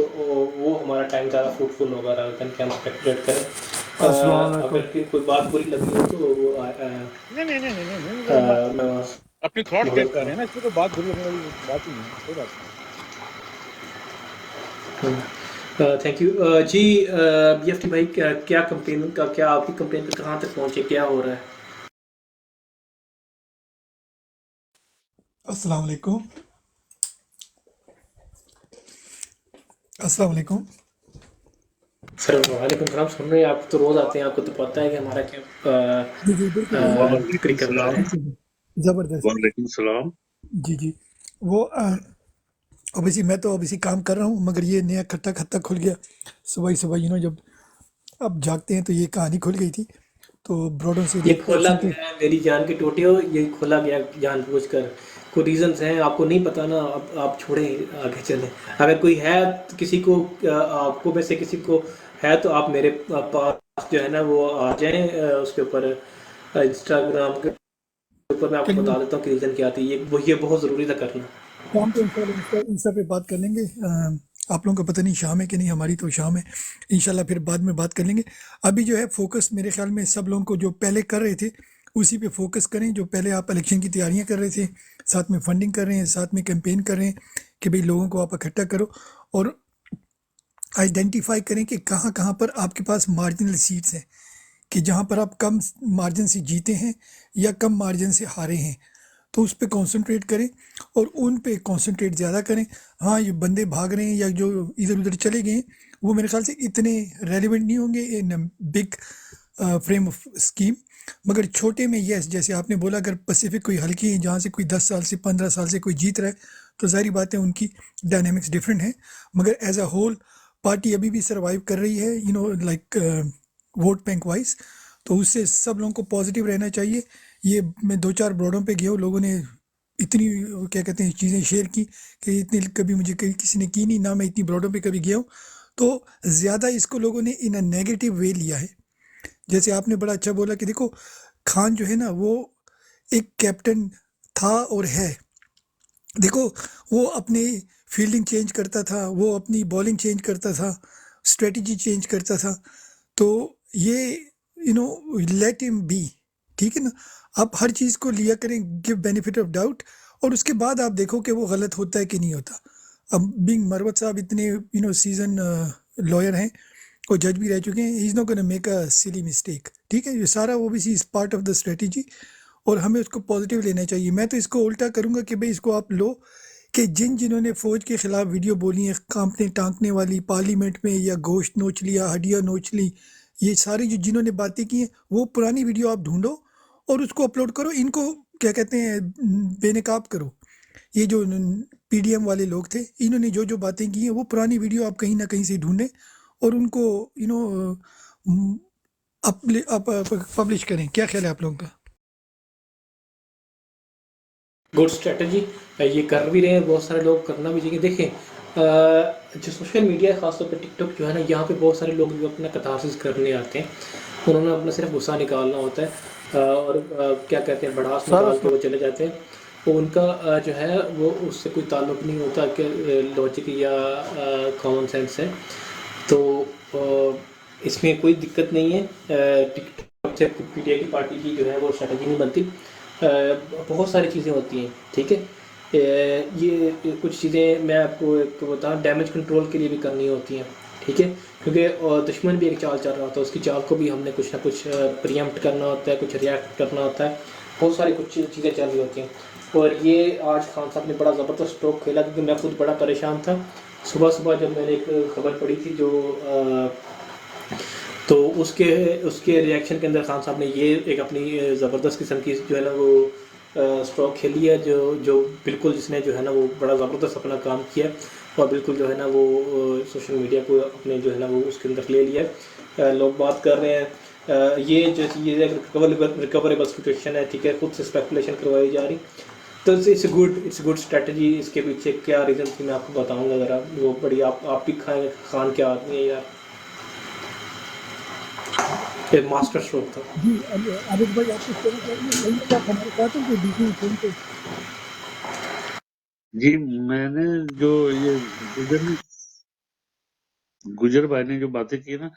वो हमारा टाइम ज़्यादा फ्रूटफुल होगा rather than कि हम स्पेकुलेट करें। अस्सलाम अगर वालेकुम। कोई बात बुरी लगी हो तो वो नहीं, मैं अपनी थॉट शेयर मदद कर रहे हैं ना, इसमें तो बात बुरी लगने वाली बात ही नहीं है, कोई बात नहीं। Thank you ji. बीएफटी भाई, क्या कंपेन का, क्या आपकी कंपेन का कहाँ तक पहुँचे, क्या हो रहा है? अस्सलाम वालेकुम। अस्सलाम वालेकुम। सर वालेकुम सलाम। सुन रहे हैं आप तो रोज़ आते हैं, आपको तो पता है कि हमारा क्या जी जी बिल्कुल फिक्री करना है। ज़बरदस्त। वालेकुम सलाम। जी जी वो ओबीसी मैं तो ओबीसी काम कर रहा हूँ, मगर ये नया खट्टा खत्ता खुल गया सुबह सुबह। जब अब जागते हैं तो ये कहानी खुल गई थी। तो ब्रॉडन से ये एक खोला सुनते गया है मेरी जान की टोटी हो, ये खोला गया जानबूझकर। कोई रीजंस हैं आपको नहीं पता ना, अब आप छोड़ें, आगे चलें। अगर कोई है तो किसी को आपको में से किसी को है तो आप मेरे पास जो है ना वो आ जाएं, उसके ऊपर इंस्टाग्राम के ऊपर मैं आपको कैन यू बता देता हूँ कि रीज़न क्या थी। ये बहुत ज़रूरी था करना। शाम को इंशाल्लाह इंस्टा पे बात कर लेंगे। आप लोगों को पता नहीं शाम है कि नहीं, हमारी तो शाम है। इंशाल्लाह फिर बाद में बात कर लेंगे। अभी जो है फोकस मेरे ख्याल में सब लोगों को जो पहले कर रहे थे उसी पे फोकस करें। जो पहले आप इलेक्शन की तैयारियां कर रहे थे, साथ में फंडिंग कर रहे हैं, साथ में कैंपेन कर रहे हैं कि भाई लोगों को आप इकट्ठा करो और आइडेंटिफाई करें कि कहाँ कहाँ पर आपके पास मार्जिनल सीट्स हैं, कि जहाँ पर आप कम मार्जिन से जीते हैं या कम मार्जिन से हारे हैं, तो उस पे कंसंट्रेट करें और उन पे कंसंट्रेट ज़्यादा करें। हाँ, ये बंदे भाग रहे हैं या जो इधर उधर चले गए हैं वो मेरे ख्याल से इतने रेलिवेंट नहीं होंगे in big frame of scheme. मगर छोटे में यस, जैसे आपने बोला, अगर पैसिफिक कोई हल्की है जहाँ से कोई 10 साल से 15 साल से कोई जीत रहा है, तो ज़ाहिर बात है उनकी डायनेमिक्स डिफरेंट है। मगर एज अ होल पार्टी अभी भी सर्वाइव कर रही है, लाइक वोट बैंक वाइज। तो उससे सब लोगों को पॉजिटिव रहना चाहिए। ये मैं 2-4 ब्रॉडों पे गया हूँ, लोगों ने इतनी वो क्या कहते हैं चीज़ें शेयर की कि इतनी कभी मुझे कहीं किसी ने की नहीं, ना मैं इतनी ब्रॉडों पे कभी गया हूँ। तो ज़्यादा इसको लोगों ने इन अ नेगेटिव वे लिया है। जैसे आपने बड़ा अच्छा बोला कि देखो, खान जो है ना वो एक कैप्टन था और है। देखो, वो अपनी फील्डिंग चेंज करता था, वो अपनी बॉलिंग चेंज करता था, स्ट्रेटजी चेंज करता था। तो ये लेट हिम बी, ठीक है ना। आप हर चीज़ को लिया करें, गिव बेनिफिट ऑफ डाउट, और उसके बाद आप देखो कि वो गलत होता है कि नहीं होता। अब बिंग मरवत साहब इतने सीजन लॉयर हैं, वो जज भी रह चुके हैं, he is not gonna make a silly mistake, ठीक है। ये सारा OBC is part of the strategy, और हमें उसको पॉजिटिव लेना चाहिए। मैं तो इसको उल्टा करूँगा कि भाई इसको आप लो कि जिन्होंने फ़ौज के ख़िलाफ़ वीडियो बोली है, कांपने टाँकने वाली, पार्लियामेंट में या गोश्त नोच लिया, हड्डियाँ नोच ली, ये सारी जो जिन्होंने बातें की हैं, वो पुरानी वीडियो आप ढूंढो और उसको अपलोड करो। इनको क्या कहते हैं, बेनकाब करो। ये जो पीडीएम वाले लोग थे, इन्होंने जो जो बातें की हैं, वो पुरानी वीडियो आप कहीं ना कहीं से ढूंढें और उनको पब्लिश करें। क्या ख्याल है आप लोगों का? गुड स्ट्रेटजी, ये कर भी रहे हैं बहुत सारे लोग, करना भी चाहिए। देखें जो सोशल मीडिया है, ख़ासतौर पर टिकटॉक जो है ना, यहाँ पे बहुत सारे लोग जो अपना कथारसिस करने आते हैं, उन्होंने अपना सिर्फ गुस्सा निकालना होता है और क्या कहते हैं, भड़ास निकाल के वो चले जाते हैं। वो उनका जो है वो उससे कोई ताल्लुक़ नहीं होता कि लॉजिक या कॉमन सेंस है। तो इसमें कोई दिक्कत नहीं है। टिकटॉक से पीटीआई की पार्टी की जो है वो स्ट्रेटजी नहीं बनती। बहुत सारी चीज़ें होती हैं, ठीक है। ये कुछ चीज़ें मैं आपको एक बताऊँ, डैमेज कंट्रोल के लिए भी करनी होती हैं, ठीक है। क्योंकि दुश्मन भी एक चाल चल रहा होता है, उसकी चाल को भी हमने कुछ ना कुछ प्रियम्प्ट करना होता है, कुछ रिएक्ट करना होता है। बहुत सारी कुछ चीज़ें चल रही होती हैं। और ये आज खान साहब ने बड़ा ज़बरदस्त स्ट्रोक खेला, क्योंकि मैं खुद बड़ा परेशान था। सुबह सुबह जब मैंने एक खबर पढ़ी थी जो तो उसके उसके रिएक्शन के अंदर खान साहब ने ये एक अपनी ज़बरदस्त किस्म की जो है ना वो स्ट्रोक खेली है, जो बिल्कुल जिसने जो है ना वो बड़ा ज़बरदस्त अपना काम किया और बिल्कुल जो है ना वो सोशल मीडिया को अपने जो है ना वो उसके अंदर ले लिया है। लोग बात कर रहे हैं ये जो चीज़ रिकवरेबल सिचुएशन है, ठीक है, खुद से स्पेकुलेशन करवाई जा रही। तो इट्स गुड स्ट्रेटजी। इसके पीछे क्या रीज़न थी मैं आपको बताऊंगा ज़रा, वो बड़ी आप भी खाएंगे, खान क्या आदमी है यार, एक मास्टर स्ट्रोक था। जी आबिद भाई, आप कुछ कहना चाहेंगे? वहीं पे आप हमारे साथ हैं कि दूसरी फोन पे? जी, मैंने जो ये गुजर भाई ने जो बातें की ना,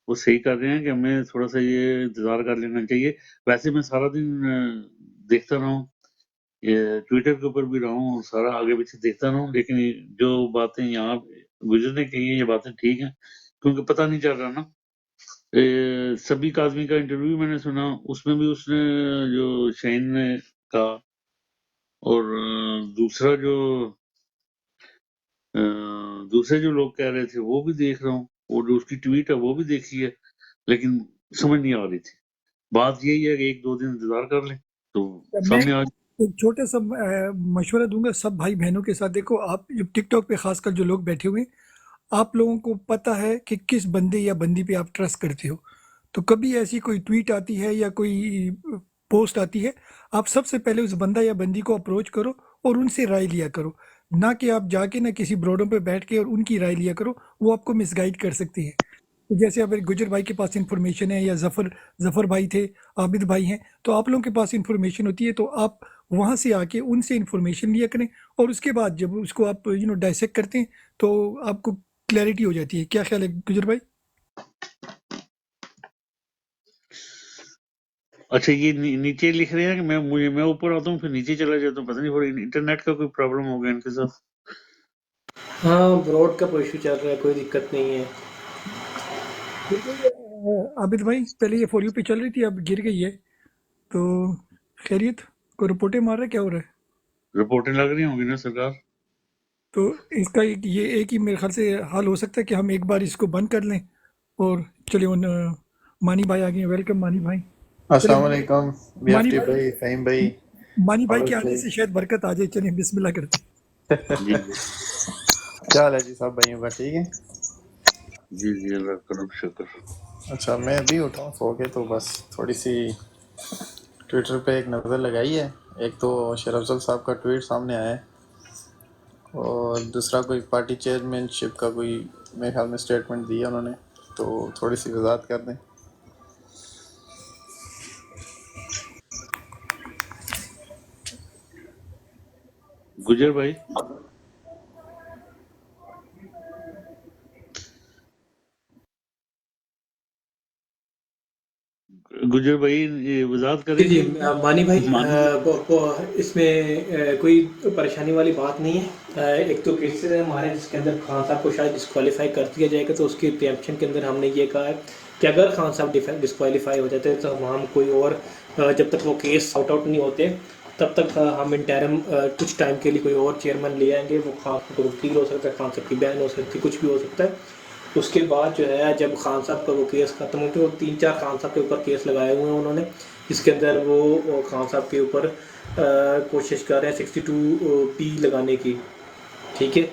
वो सही कर रहे हैं कि हमें थोड़ा सा ये इंतजार कर लेना चाहिए। वैसे मैं सारा दिन देखता रहा हूँ, ये ट्विटर के ऊपर भी रहा हूँ, सारा आगे पीछे देखता रहा हूँ, लेकिन जो बातें यहाँ गुजर ने कही है, ये बातें ठीक हैं, क्योंकि पता नहीं चल रहा ना। सभी काजमी का इंटरव्यू मैंने सुना, उसमें भी उसने जो शाहीन ने कहा, और दूसरा जो दूसरे जो लोग कह रहे थे वो भी देख रहा हूँ, और जो उसकी ट्वीट है वो भी देखी है, लेकिन समझ नहीं आ रही थी। बात यही है कि 1-2 दिन इंतजार कर लें तो मैं सामने आ एक छोटा सा मशवरा दूंगा सब भाई बहनों के साथ। देखो, आप जो टिकटॉक पे खासकर जो लोग बैठे हुए हैं, आप लोगों को पता है कि किस बंदे या बंदी पे आप ट्रस्ट करते हो। तो कभी ऐसी कोई ट्वीट आती है या कोई पोस्ट आती है, आप सबसे पहले उस बंदा या बंदी को अप्रोच करो और उनसे राय लिया करो, ना कि आप जाके ना किसी ब्रोडों पे बैठ के और उनकी राय लिया करो। वो आपको मिसगाइड कर सकती है। तो जैसे अगर गुजर भाई के पास इंफॉर्मेशन है, या जफ़र भाई थे, आबिद भाई हैं, तो आप लोगों के पास इंफॉर्मेशन होती है, तो आप वहाँ से आके उनसे इंफॉर्मेशन लिया करें, और उसके बाद जब उसको आप डाइसेक्ट करते हैं तो आपको क्लैरिटी हो जाती है। क्या ख्याल है गुजर भाई? अच्छा, ये नीचे लिख रहे हैं कि मैं ऊपर आता हूँ फिर नीचे चला जाता हूँ, पता नहीं थोड़ी इंटरनेट का कोई प्रॉब्लम हो गया इनके साथ। हाँ, ब्रॉड का कोई इशू चल रहा है, कोई दिक्कत नहीं है। आबिद भाई, पहले ये फॉर यू पे चल रही थी, अब गिर गई है, तो खैरियत? कोई रिपोर्टें मार रहा है, क्या हो रहा है? रिपोर्टें लग रही होंगी ना सरकार। तो इसका ये एक ही मेरे ख्याल से हाल हो सकता है कि हम एक बार इसको बंद कर लें। और चलिए, मानी भाई आ गए हैं। वेलकम मानी भाई। चलिए अस्सलाम वालेकुम मानी बीएफटी भाई, भाई, फहीम भाई, मानी भाई के आबिद आने भाई। से शायद बरकत आ जाए। चलिए बिस्मिल्लाह करते हैं। जी क्या हाल है जी सब भाइयों का? ठीक है। जी जी, अल्लाह करम शुक्र। अच्छा, मैं भी उठा हूँ सो के, तो बस थोड़ी सी ट्विटर पे एक नज़र लगाई है। एक तो शेर अफजल साहब का ट्वीट सामने आया है और दूसरा कोई पार्टी चेयरमैनशिप का कोई मेरे ख्याल में स्टेटमेंट दिया उन्होंने, तो थोड़ी सी वजाहत कर दें। गुजर भाई, गुजर भाई ये वजाहत जी करेंगे जी इनकी। मानी भाई मानी भाई, इसमें कोई परेशानी वाली बात नहीं है। एक तो केसेस है हमारे जिसके अंदर खान साहब को शायद डिस्क्वालीफाई कर दिया जाएगा, तो उसकी प्रिएम्पशन के अंदर हमने ये कहा है कि अगर खान साहब डिस्क्वालीफाई हो जाते हैं तो हम कोई और जब तक वो केस सॉर्ट आउट नहीं होते तब तक हम इंटरम कुछ टाइम के लिए कोई और चेयरमैन ले आएंगे। वो खान साहब को वकील हो सकता है, खान साहब की बहन हो सकती है, कुछ भी हो सकता है। उसके बाद जो है जब खान साहब का वो केस खत्म हो, तो 3-4 खान साहब के ऊपर केस लगाए हुए हैं उन्होंने, जिसके अंदर वो खान साहब के ऊपर कोशिश कर रहे हैं 62P लगाने की। ठीक है,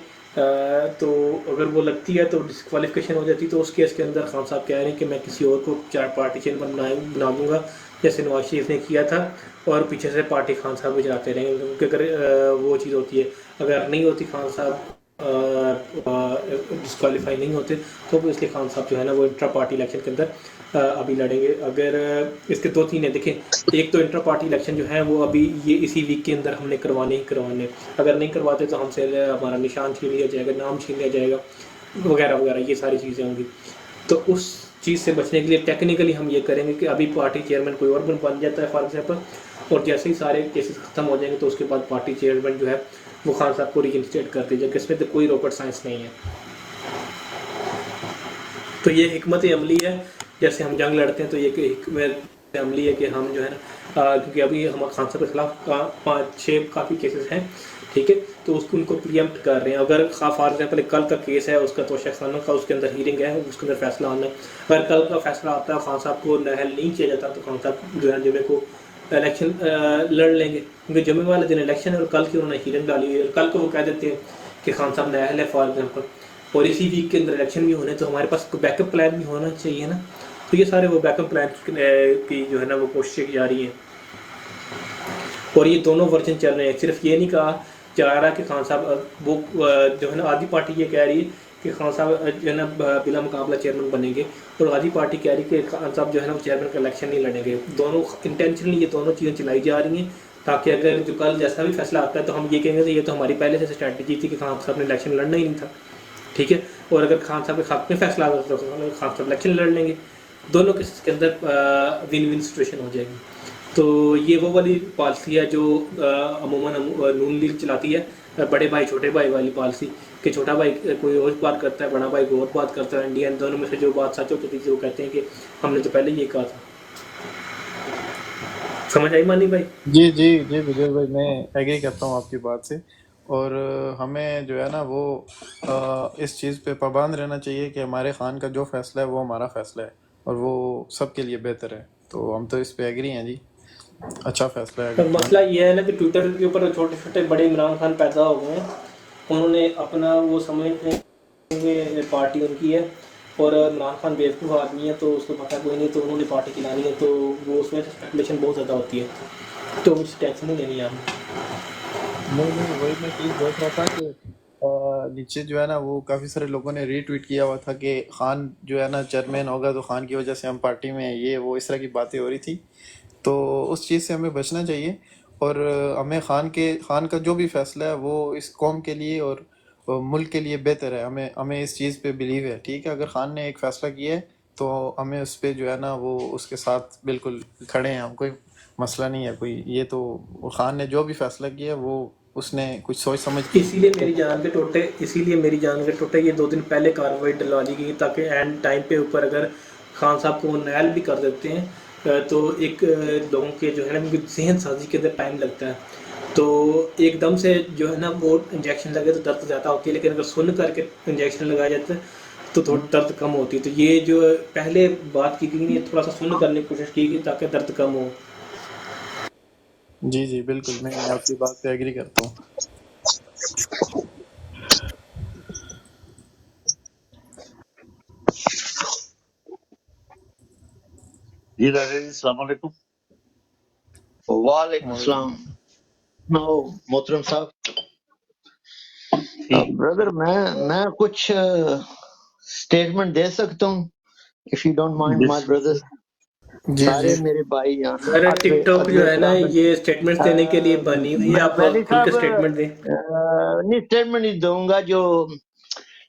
तो अगर वो लगती है तो डिस्क्वालिफिकेशन हो जाती, तो उस केस के अंदर खान साहब कह रहे हैं कि मैं किसी और को चार पार्टी चेयरमैन बना दूंगा, जैसे नवाज शरीफ ने किया था, और पीछे से पार्टी खान साहब भी चलाते रहेंगे। क्योंकि अगर वो चीज़ होती है, अगर नहीं होती खान साहब डिस्क्वालीफाई नहीं होते, तो इसलिए खान साहब जो है ना वो इंट्रा पार्टी इलेक्शन के अंदर अभी लड़ेंगे। अगर इसके 2-3 है देखें, एक तो इंट्रा पार्टी इलेक्शन जो है वो अभी ये इसी वीक के अंदर हमने करवाने ही करवाने। अगर नहीं करवाते तो हमसे हमारा निशान छीन लिया जाएगा, नाम छीन लिया जाएगा, वगैरह वगैरह, ये सारी चीज़ें होंगी। तो उस चीज़ से बचने के लिए टेक्निकली हम ये करेंगे कि अभी पार्टी चेयरमैन कोई और बन जाता है फॉर एग्जाम्पल, और जैसे ही सारे केसेस खत्म हो जाएंगे तो उसके बाद पार्टी चेयरमैन जो है वो खान साहब को रीइंस्टेट कर दीजिए, इसमें तो कोई रॉकेट साइंस नहीं है। तो ये हिकमत अमली है, जैसे हम जंग लड़ते हैं तो ये हिकमत अमली है कि हम जो है ना क्योंकि अभी हम खान साहब के खिलाफ 5-6 काफ़ी केसेस हैं, ठीक है, तो उसको उनको प्रियम्प्ट कर रहे हैं। अगर फॉर एग्जाम्पल कल का केस है उसका, तोशा खाना का, उसके अंदर हीरिंग है, उसके अंदर फैसला आना है। अगर कल का फैसला आता है खान साहब को नहल नहीं किया जाता, तो खान साहब जो है जुमे को इलेक्शन लड़ लेंगे, क्योंकि जुमे वाले दिन इलेक्शन है और कल की उन्होंने हीरिंग डाली है। कल को वो कह देते हैं कि खान साहब नहल है फॉर एग्जाम्पल, और इसी वीक के अंदर इलेक्शन भी होने, तो हमारे पास बैकअप प्लान भी होना चाहिए ना। तो ये सारे वो बैकअप प्लान की जो है ना वो कोशिशें जा रही हैं, और ये दोनों वर्जन चल रहे हैं। सिर्फ ये नहीं कहा जा रहा कि खान साहब वो जो है ना, आधी पार्टी ये कह रही है कि खान साहब जो है ना बिला मुकाबला चेयरमैन बनेंगे, और आधी पार्टी कह रही है कि खान साहब जो है ना वो चेयरमैन का इलेक्शन नहीं लड़ेंगे। दोनों इंटेंशनली ये दोनों चीज़ें चलाई जा रही हैं, ताकि अगर जो कल जैसा भी फैसला आता है तो हम ये कहेंगे कि ये तो हमारी पहले से स्ट्रैटेजी थी कि खान साहब ने इलेक्शन लड़ना ही नहीं था, ठीक है। और अगर खान साहब के हक में फैसला आता है तो खान साहब इलेक्शन लड़ लेंगे। दोनों केसेस के अंदर विन विन सिचुएशन हो जाएगी। तो ये वो वाली पॉलिसी है जो अमूमन नून लीग चलाती है, बड़े भाई छोटे भाई वाली पॉलिसी, कि छोटा भाई कोई और बात करता है, बड़ा भाई कोई और बात करता है। इंडियन दोनों में से जो बात सच होती थी वो कहते हैं कि हमने तो पहले ये कहा था। समझ आई मानी भाई? जी जी जी गुजर भाई, मैं एग्री करता हूँ आपकी बात से। और हमें जो है ना वो इस चीज़ पे पाबंद रहना चाहिए कि हमारे खान का जो फैसला है वो हमारा फैसला है और वो सबके लिए बेहतर है। तो हम तो इस पे एग्री हैं जी, अच्छा फैसला है पर अगर खान। मसला ये है ना कि ट्विटर के ऊपर छोटे छोटे बड़े इमरान खान पैदा हो गए हैं, उन्होंने अपना वो समझते हैं कि पार्टी उनकी है, और इमरान खान बेवकूफ़ आदमी है तो उसको पता कोई नहीं, तो उन्होंने पार्टी चलानी है, तो वो उसमें स्पेकुलेशन बहुत ज़्यादा होती है, तो उस टेंशन नहीं लेनी है हमें। नहीं नहीं, वही मैं चीज़ देख रहा था कि नीचे जो है ना वो काफ़ी सारे लोगों ने रीट्वीट किया हुआ था कि खान जो है ना चेयरमैन होगा तो खान की वजह से हम पार्टी में हैं, ये वो इस तरह की बातें हो रही थी। तो उस चीज़ से हमें बचना चाहिए और हमें खान का जो भी फैसला है वो इस कौम के लिए और मुल्क के लिए बेहतर है। हमें हमें इस चीज़ पे बिलीव है, ठीक है। अगर खान ने एक फ़ैसला किया है तो हमें उस पे जो है ना वो उसके साथ बिल्कुल खड़े हैं हम, कोई मसला नहीं है कोई। ये तो खान ने जो भी फैसला किया वो उसने कुछ सोच समझ के इसीलिए मेरी जान के टोटे ये 2 दिन पहले कार्रवाई डलवा दी गई, ताकि एंड टाइम पे ऊपर अगर खान साहब को नैल भी कर देते हैं तो एक लोगों के जो है ना उनकी जहन साजी के अंदर टाइम लगता है, तो एकदम से जो है ना वो इंजेक्शन लगे तो दर्द ज़्यादा होती है, लेकिन अगर सुन करके इंजेक्शन लगाया जाता है तो थोड़ी दर्द कम होती है। तो ये जो पहले बात की गई है, थोड़ा सा सुन करने की कोशिश की गई ताकि दर्द कम हो। जी जी बिल्कुल, मैं आपकी बात पे एग्री करता हूँ। जी राजा जी, अस्सलाम वालेकुम। वालेकुम सलाम। नो मोहतरम साहब, जी ब्रदर मैं कुछ स्टेटमेंट दे सकता हूँ, if you don't mind my brothers, जी सारे जी मेरे भाई यहाँ सर, अदब टिकटॉक जो अदब है ना इकराम। ये स्टेटमेंट्स देने के लिए बनी हुई है, आप मैंने खुलकर साहब स्टेटमेंट दें। नहीं स्टेटमेंट नहीं दूंगा। जो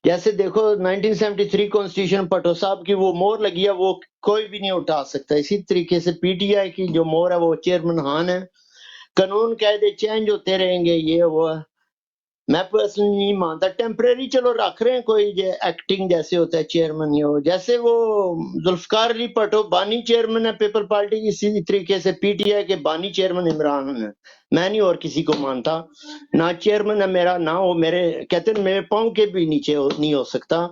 जैसे देखो 1973 कॉन्स्टिट्यूशन भट्टो साहब की वो मोहर लगी है, वो कोई भी नहीं उठा सकता। इसी तरीके से पीटीआई की जो मोहर है वो चेयरमैन खान है। कानून कायदे चेंज होते रहेंगे, ये वो है। मैं पर्सनली नहीं मानता। टेम्परेरी चलो रख रहे हैं, कोई एक्टिंग जैसे होता है चेयरमैन, ये हो जैसे वो जुल्फकार अली भट्टो बानी चेयरमैन है पीपल पार्टी की, इसी तरीके से पीटीआई के बानी चेयरमैन इमरान खान है। मैं नहीं और किसी को मानता, ना चेयरमैन है मेरा, ना वो मेरे कहते हैं मेरे पाँव के भी नीचे नहीं हो सकता।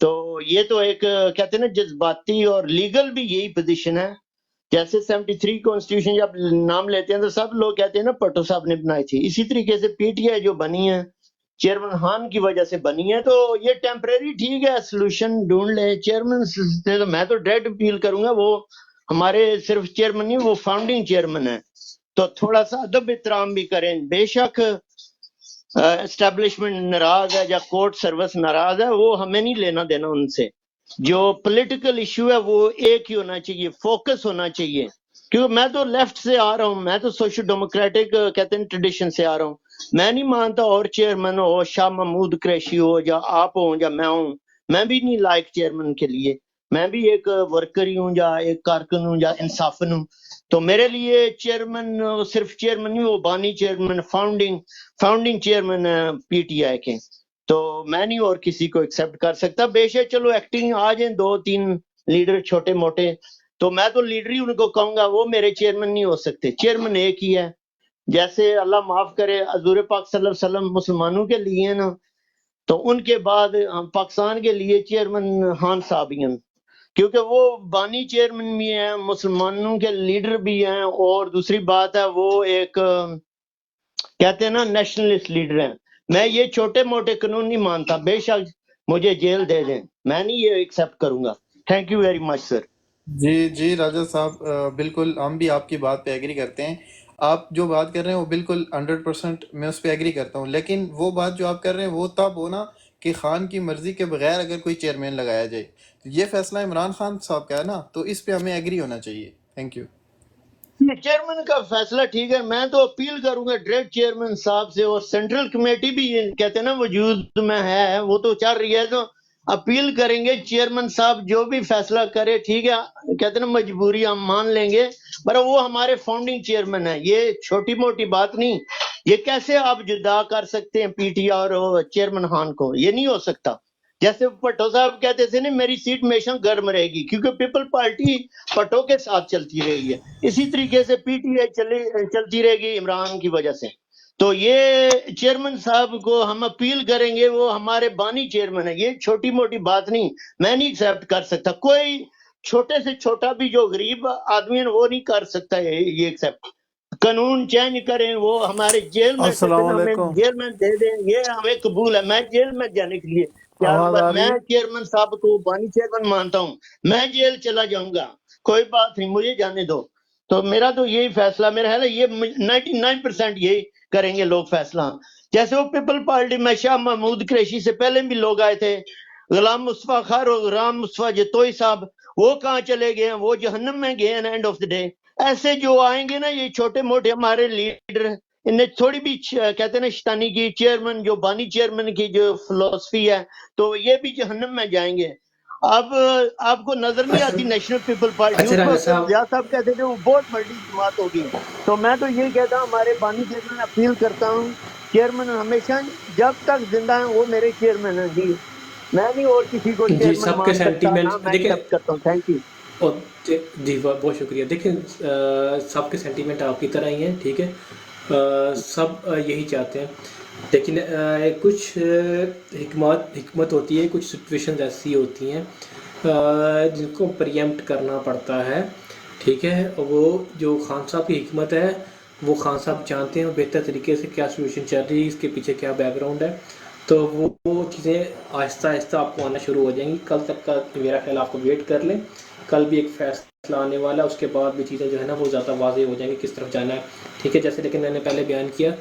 तो ये तो एक कहते हैं ना जज्बाती, और लीगल भी यही पोजीशन है। जैसे 73 कॉन्स्टिट्यूशन जब नाम लेते हैं तो सब लोग कहते हैं ना भट्टो साहब ने बनाई थी। इसी तरीके से पीटीआई जो बनी है चेयरमैन खान की वजह से बनी है। तो ये टेम्परेरी ठीक है, सोल्यूशन ढूंढ ले चेयरमैन से। तो मैं तो डायरेक्ट अपील करूंगा, वो हमारे सिर्फ चेयरमैन नहीं, वो फाउंडिंग चेयरमैन है, तो थोड़ा सा अदब एहतराम भी करें। बेशक एस्टेब्लिशमेंट नाराज है या कोर्ट सर्विस नाराज है, वो हमें नहीं लेना देना उनसे। जो पॉलिटिकल इशू है वो एक ही होना चाहिए, फोकस होना चाहिए। क्योंकि मैं तो लेफ्ट से आ रहा हूँ, मैं तो सोशल डेमोक्रेटिक कहते हैं ट्रेडिशन से आ रहा हूँ। मैं नहीं मानता और चेयरमैन हो, शाह महमूद कुरैशी हो, या आप हो, या मैं हूँ, मैं भी नहीं लायक चेयरमैन के लिए। मैं भी एक वर्कर ही हूँ, या एक कारकुन हूँ, या इंसाफन हूँ। तो मेरे लिए चेयरमैन सिर्फ चेयरमैन नहीं, वो बानी चेयरमैन, फाउंडिंग चेयरमैन पीटीआई के। तो मैं नहीं और किसी को एक्सेप्ट कर सकता। बेशक चलो एक्टिंग आ जाए 2-3 लीडर छोटे मोटे, तो मैं तो लीडर ही उनको कहूंगा, वो मेरे चेयरमैन नहीं हो सकते। चेयरमैन एक ही है। जैसे अल्लाह माफ करे हजूर पाक सल्लल्लाहु अलैहि वसल्लम मुसलमानों के लिए है ना, तो उनके बाद हम पाकिस्तान के लिए चेयरमैन खान साहब ही हैं, क्योंकि वो बानी चेयरमैन भी हैं, मुसलमानों के लीडर भी हैं, और दूसरी बात है वो एक कहते हैं ना नेशनलिस्ट लीडर हैं। मैं ये छोटे मोटे कानून नहीं मानता, बेशक मुझे जेल दे दें, मैं नहीं ये एक्सेप्ट करूंगा। Thank you very much sir. जी जी राजा साहब, बिल्कुल हम भी आपकी बात पे एग्री करते हैं। आप जो बात कर रहे हैं वो बिल्कुल 100% मैं उस पर एग्री करता हूँ, लेकिन वो बात जो आप कर रहे हैं वो तब हो ना कि खान की मर्जी के बगैर अगर कोई चेयरमैन लगाया जाए, तो ये फैसला इमरान खान साहब का है ना, तो इस पे हमें एग्री होना चाहिए। Thank you. ये चेयरमैन का फैसला ठीक है, मैं तो अपील करूंगा डायरेक्ट चेयरमैन साहब से। और सेंट्रल कमेटी भी ये कहते हैं ना वजूद में है, वो तो चल रही है, तो अपील करेंगे चेयरमैन साहब जो भी फैसला करे ठीक है। कहते हैं ना मजबूरी हम मान लेंगे, पर वो हमारे फाउंडिंग चेयरमैन है, ये छोटी मोटी बात नहीं। ये कैसे आप जुदा कर सकते हैं पीटी और चेयरमैन खान को? ये नहीं हो सकता। जैसे भट्टो साहब कहते थे ना मेरी सीट हमेशा गर्म रहेगी, क्योंकि पीपल पार्टी भट्टो के साथ चलती रही है। इसी तरीके से पीटीआई चलती रहेगी इमरान की वजह से। तो ये चेयरमैन साहब को हम अपील करेंगे, वो हमारे बानी चेयरमैन है, ये छोटी मोटी बात नहीं। मैं नहीं एक्सेप्ट कर सकता, कोई छोटे से छोटा भी जो गरीब आदमी है वो नहीं कर सकता ये एक्सेप्ट। कानून चेंज करें, वो हमारे जेल में कहते अस्सलाम हैं हमें वालेकुम। जेल में दे दें, ये हमें कबूल है। मैं जेल में जाने के लिए तैयार हूं, आवाज पर आ रही मैं है? चेयरमैन साहब को बानी चेयरमैन मानता हूं। मैं जेल चला जाऊंगा, कोई बात नहीं, मुझे जाने दो। तो मेरा तो यही फैसला, मेरा है ना, ये 99% यही करेंगे लोग फैसला। जैसे वो पीपल पार्टी में शाह महमूद कुरैशी से पहले भी लोग आए थे, गुलाम मुस्तफा खार और गुलाम मुस्तफा जतोई साहब, वो कहाँ चले गए हैं? वो जहन्नम में गए हैं एंड ऑफ द डे। ऐसे जो आएंगे ना ये छोटे मोटे हमारे लीडर, इन्हें थोड़ी भी कहते हैं ना शैतानी की, चेयरमैन जो बानी चेयरमैन की जो फिलोसफी है, तो ये भी जहन्नम में जाएंगे। अब आपको नजर नहीं आती नेशनल पीपल पार्टी? अच्छा उस राजा वक्त साहब, जिया साहब कहते थे वो बहुत बड़ी जमात होगी। तो मैं तो यही कहता हूँ, हमारे बानी चेयरमैन अपील करता हूँ, चेयरमैन हमेशा जब तक जिंदा है वो मेरे चेयरमैन है जी। मैं नहीं और किसी को जी चेयरमैन सबके मान सकता, ना सेंटीमेंट मैं देखिए। एक्सेप्ट करता हूँ। Thank you. और जी बहुत शुक्रिया। देखिए सबके सेंटीमेंट आपकी तरह ही हैं, ठीक है। सब यही चाहते हैं, लेकिन कुछ हिकमत होती है, कुछ सिचुएशंस ऐसी होती हैं जिनको प्रियम्प्ट करना पड़ता है, ठीक है। और वो जो खान साहब की हिकमत है, वो खान साहब जानते हैं बेहतर तरीके से क्या सिचुएशन चल रही है, इसके पीछे क्या बैकग्राउंड है। तो वो चीज़ें आहिस्ता आहिस्ता आपको आना शुरू हो जाएंगी। कल तक का मेरा ख्याल आपको वेट कर लें, कल भी एक फैसला आने वाला है, उसके बाद भी चीज़ें जो है ना वो ज़्यादा वाज़ेह हो जाएंगी किस तरफ जाना है। ठीक है, जैसे लेकिन मैंने पहले बयान किया,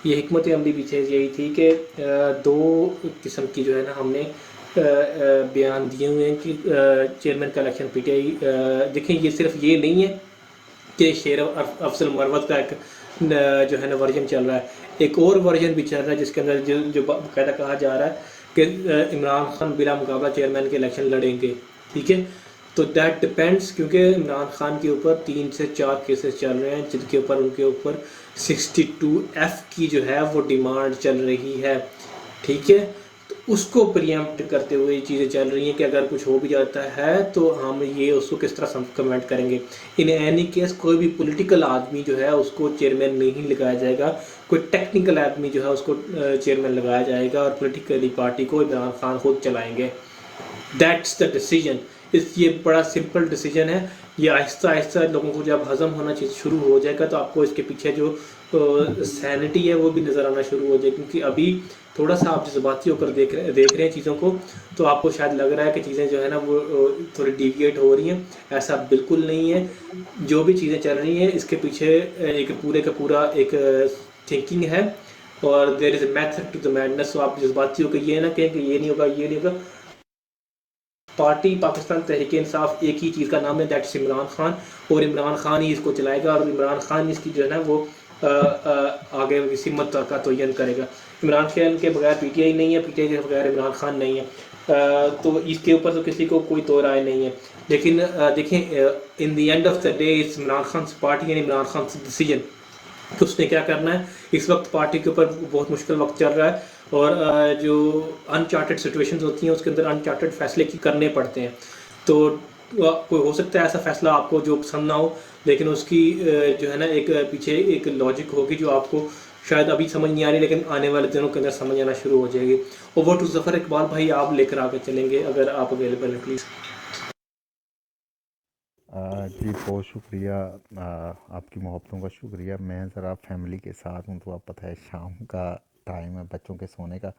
ये हिकमत अमली पीछे यही थी कि दो किस्म की जो है ना हमने बयान दिए हुए हैं कि चेयरमैन का इलेक्शन पीटीआई, देखें ये सिर्फ ये नहीं है कि शेर अफजल मरवत का एक जो है ना वर्जन चल रहा है, एक और वर्जन भी चल रहा है जिसके अंदर जो बाकायदा कहा जा रहा है कि इमरान खान बिला मुकाबला चेयरमैन के इलेक्शन लड़ेंगे। ठीक है, तो दैट डिपेंड्स, क्योंकि इमरान खान के ऊपर 3 से 4 केसेस चल रहे हैं जिनके ऊपर उनके ऊपर 62F की जो है वो डिमांड चल रही है। ठीक है, तो उसको प्रियम्प्ट करते हुए ये चीज़ें चल रही हैं कि अगर कुछ हो भी जाता है तो हम ये उसको किस तरह कमेंट करेंगे। इन एनी केस कोई भी पॉलिटिकल आदमी जो है उसको चेयरमैन नहीं लगाया जाएगा, कोई टेक्निकल आदमी जो है उसको चेयरमैन लगाया जाएगा और पॉलिटिकली पार्टी को इमरान खान खुद चलाएंगे। That's the decision. ये बड़ा सिंपल डिसीजन है। ये आहिस्ता आहिस्ता लोगों को जब हजम होना चीज़ शुरू हो जाएगा तो आपको इसके पीछे जो सैनिटी है वो भी नज़र आना शुरू हो जाएगी। क्योंकि अभी थोड़ा सा आप जज्बाती होकर देख रहे हैं चीज़ों को, तो आपको शायद लग रहा है कि चीज़ें जो है ना वो थोड़ी डिविएट हो रही हैं। ऐसा बिल्कुल नहीं है। जो भी चीज़ें चल रही हैं इसके पीछे एक पूरे का पूरा एक थिंकिंग है और there is a method to the madness. तो आप जज्बाती होकर ये ना कहें कि ये नहीं होगा, ये नहीं होगा। पार्टी पाकिस्तान तहरीक इंसाफ एक ही चीज़ का नाम है, दैट्स इमरान खान, और इमरान खान ही इसको चलाएगा और इमरान खान इसकी जो है ना वो आगे किसी मत का तयन करेगा। इमरान खान के बगैर पीटीआई नहीं है, पीटीआई के बगैर इमरान खान नहीं है। तो इसके ऊपर तो किसी को कोई तो राय नहीं है। लेकिन देखें, in the end of the day it's Imran Khan party and Imran Khan decision कि उसने क्या करना है। इस वक्त पार्टी के ऊपर बहुत मुश्किल वक्त चल रहा है और जो अनचार्टेड सिचुएशंस होती हैं उसके अंदर अनचार्टेड फैसले करने पड़ते हैं। तो कोई हो सकता है ऐसा फैसला आपको जो पसंद ना हो, लेकिन उसकी जो है ना एक पीछे एक लॉजिक होगी जो आपको शायद अभी समझ नहीं आ रही, लेकिन आने वाले दिनों के अंदर समझ आना शुरू हो जाएगी। ओवर टू ज़फ़र इकबाल भाई, आप लेकर आगे चलेंगे अगर आप अवेलेबल हैं प्लीज़। जी बहुत शुक्रिया, आपकी मोहब्बतों का शुक्रिया। मैं ज़रा फैमिली के साथ हूँ तो आप पता है शाम का टाइम है बच्चों के सोने का,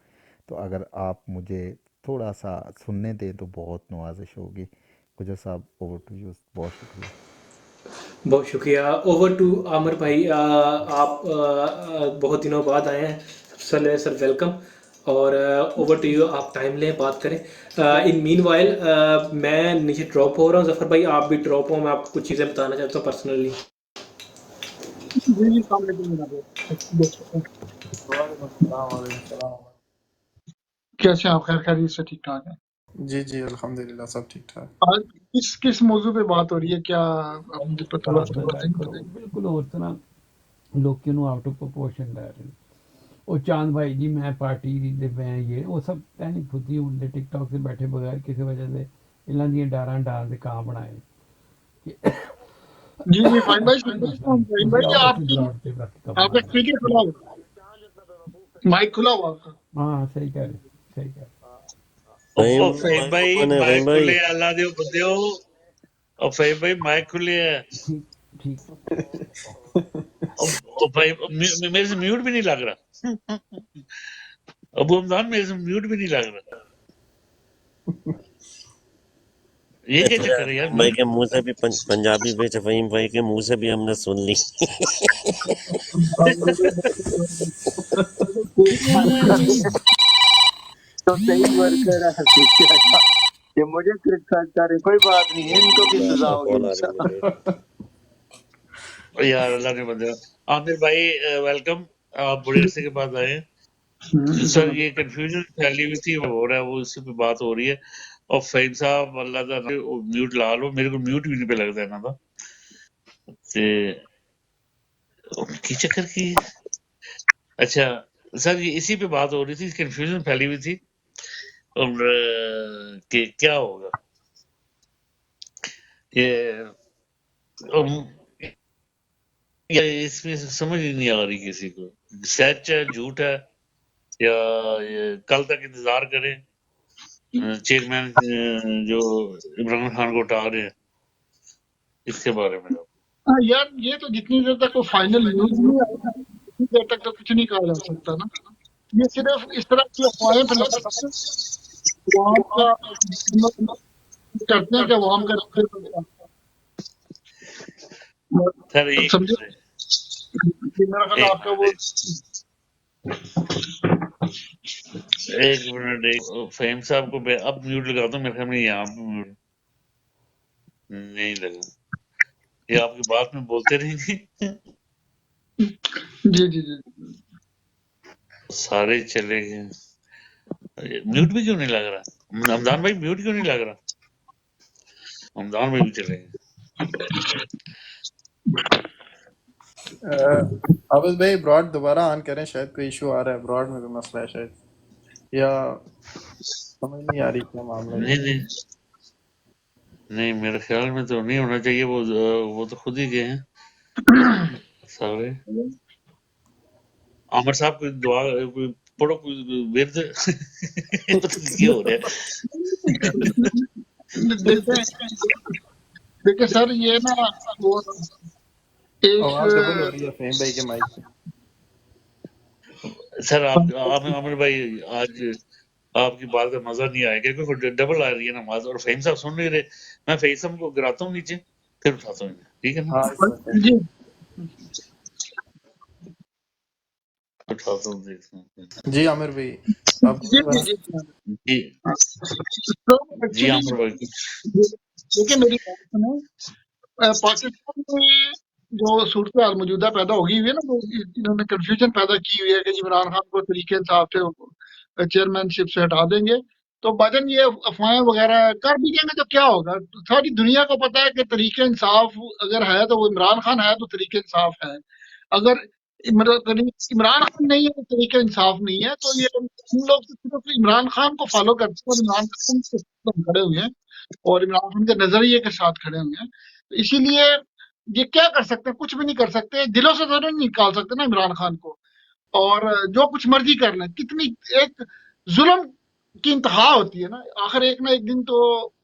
तो अगर आप मुझे थोड़ा सा सुनने दें तो बहुत नवाजिश होगी। गुजर साहब ओवर टू यू, बहुत शुक्रिया। बहुत शुक्रिया। ओवर टू आमिर भाई, आप बहुत दिनों बाद आए हैं, सबसे पहले सर वेलकम। और ओवर टू यू, आप टाइम लें, बात करें। इन मीन वाइल मैं नीचे ड्रॉप हो रहा हूँ, जफ़र भाई आप भी ड्रॉप हो, मैं आपको कुछ चीज़ें बताना चाहता हूँ पर्सनली। जी जी, अस्सलाम वालेकुम जनाब। वालेकुम सलाम, वालेकुम सलाम। कैसे हैं आप? खैर खैरियत से ठीक ठाक हैं? जी जी अल्हम्दुलिल्लाह सब ठीक ठाक। आज किस मौजू पे बात हो रही है, क्या आप मुझे पर थोड़ा सा बताएंगे? बिल्कुल और तरह लोग ਨੂੰ ਆਊਟ ਆਫ ਪ੍ਰੋਪੋਰਸ਼ਨ ਲੈ ਰਹੇ ਨੇ। ਉਹ ਚਾਂਦ ਭਾਈ ਜੀ ਮੈਂ ਪਾਰਟੀ ਦੇ ਮੈਂ ਇਹ ਉਹ ਸਭ ਕਹਿਣੀ ਖੁਦੀ ਹੁੰਦੇ ਟਿਕਟੌਕ ਤੇ ਬੈਠੇ ਬਗੈਰ ਕਿਸੇ ਵਜ੍ਹਾ ਦੇ ਇਹਨਾਂ ਦੀਆਂ ਡਾਰਾਂ ਡਾਰ ਦੇ ਕਾਂ ਬਣਾਏ जी जी, फाइन भाई, फाइन भाई, आपका स्पीकर खुला हुआ, माइक खुला हुआ आपका। हाँ सही कह रहे सही कह रहे ਉਹ ਫੇਮ ਭਾਈ ਮਾਈਕ ਖੁੱਲੇ ਅੱਲਾ ਦੇ ਬੰਦੇ ਉਹ ਫੇਮ ਭਾਈ ਮਾਈਕ ਖੁੱਲੇ ਹੈ ठीक ठीक ਉਹ ਭਾਈ मेरे से म्यूट भी नहीं लग रहा अबू हमदान, मेरे से म्यूट भी नहीं लग रहा। ये क्या चक्कर है यार? भाई के मुंह से भी पंजाबी बेच फहीम भाई के मुंह से भी हमने सुन ली। तो सही वर्कर है कि मुझे क्रिटिसाइज करे, कोई बात नहीं, इनको भी सजा होगी। यार अल्लाह ने बंदे। आमिर भाई वेलकम, आप बड़े अरसे के बाद आए हैं। सर ये कंफ्यूजन फैली हुई थी, वो हो रहा है, वो इसी पे बात हो रही है। और फहीम साहब अल्लाह का म्यूट ला लो, मेरे को म्यूट भी नहीं पे लगता है ना था ते की चक्कर की। अच्छा सर ये इसी पे बात हो रही थी, कंफ्यूजन फैली हुई थी और कि क्या होगा ये इसमें समझ ही नहीं आ रही किसी को, सच है झूठ है या ये कल तक इंतजार करें। चेयरमैन जो इमरान खान को उठा रहे हैं इसके बारे में। यार ये तो जितनी देर तक वो फाइनल न्यूज नहीं आएगा उतनी देर तक तो कुछ नहीं कहा जा सकता ना। ये सिर्फ इस तरह की अफवाहें फैलाकर अवाम का करते हैं कि अवाम का दिल बनता सर है। एक समझे? मिनट कि मेरा ख्याल एक आपका वो एक फहीम साहब को अब म्यूट लगा दो, मेरे ख्याल में यहाँ पे म्यूट नहीं लगा, ये आपकी बात में बोलते रहेंगे। जी जी जी सारे चले गए, म्यूट भी क्यों नहीं लग रहा? हमदान भाई म्यूट क्यों नहीं लग रहा? हमदान भाई भी चले गए। आबिद भाई ब्रॉड दोबारा ऑन करें, शायद कोई इशू आ रहा है, ब्रॉड में कोई मसला है शायद, या समझ नहीं आ रही क्या मामला है। नहीं नहीं नहीं, मेरे ख्याल में तो नहीं होना चाहिए, वो तो खुद ही गए हैं सारे। आमिर साहब कोई दुआ कोई पढ़ो, कोई विरद पता नहीं क्या हो रहा है। देखिए देखिए सर, ये ना वो आवाज डबल हो एक रही है फहीम भाई के माइक से। सर आमिर भाई आज आपकी बात का मजा नहीं आएगा क्योंकि डबल आ रही है नमाज और फहीम साहब सुन नहीं रहे। मैं फहीम को गिराता हूँ नीचे, फिर उठाता हूँ, ठीक है ना? हाँ इस वक्त है। जी उठाता हूँ, देखता हूँ। जी आमिर भाई आप जी जी जी जी तो जी एक्चुअली आमिर भाई देखिए मेरी बात सुनो, पाकिस्तान में जो सूरत हाल मौजूदा पैदा होगी हुई है ना, तो इन्होंने कंफ्यूजन पैदा की हुई है कि इमरान खान को तरीके इंसाफ से चेयरमैनशिप से हटा देंगे, तो भाजन ये अफवाहें वगैरह कर भी देंगे तो क्या होगा? तो सारी दुनिया को पता है कि तरीके इंसाफ अगर है तो वो इमरान खान है, तो तरीके इंसाफ है। अगर इमरान खान नहीं है तो तरीके इंसाफ नहीं है। तो ये हम लोग तो सिर्फ इमरान खान को फॉलो करते हैं और इमरान खान के साथ हम खड़े हुए हैं और इमरान खान के नजरिए के साथ खड़े हुए हैं। तो इसीलिए ये क्या कर सकते हैं? कुछ भी नहीं कर सकते, दिलों से जरूर नहीं निकाल सकते ना इमरान खान को, और जो कुछ मर्जी कर लें। कितनी एक जुल्म की इंतहा होती है ना, आखिर एक ना एक दिन तो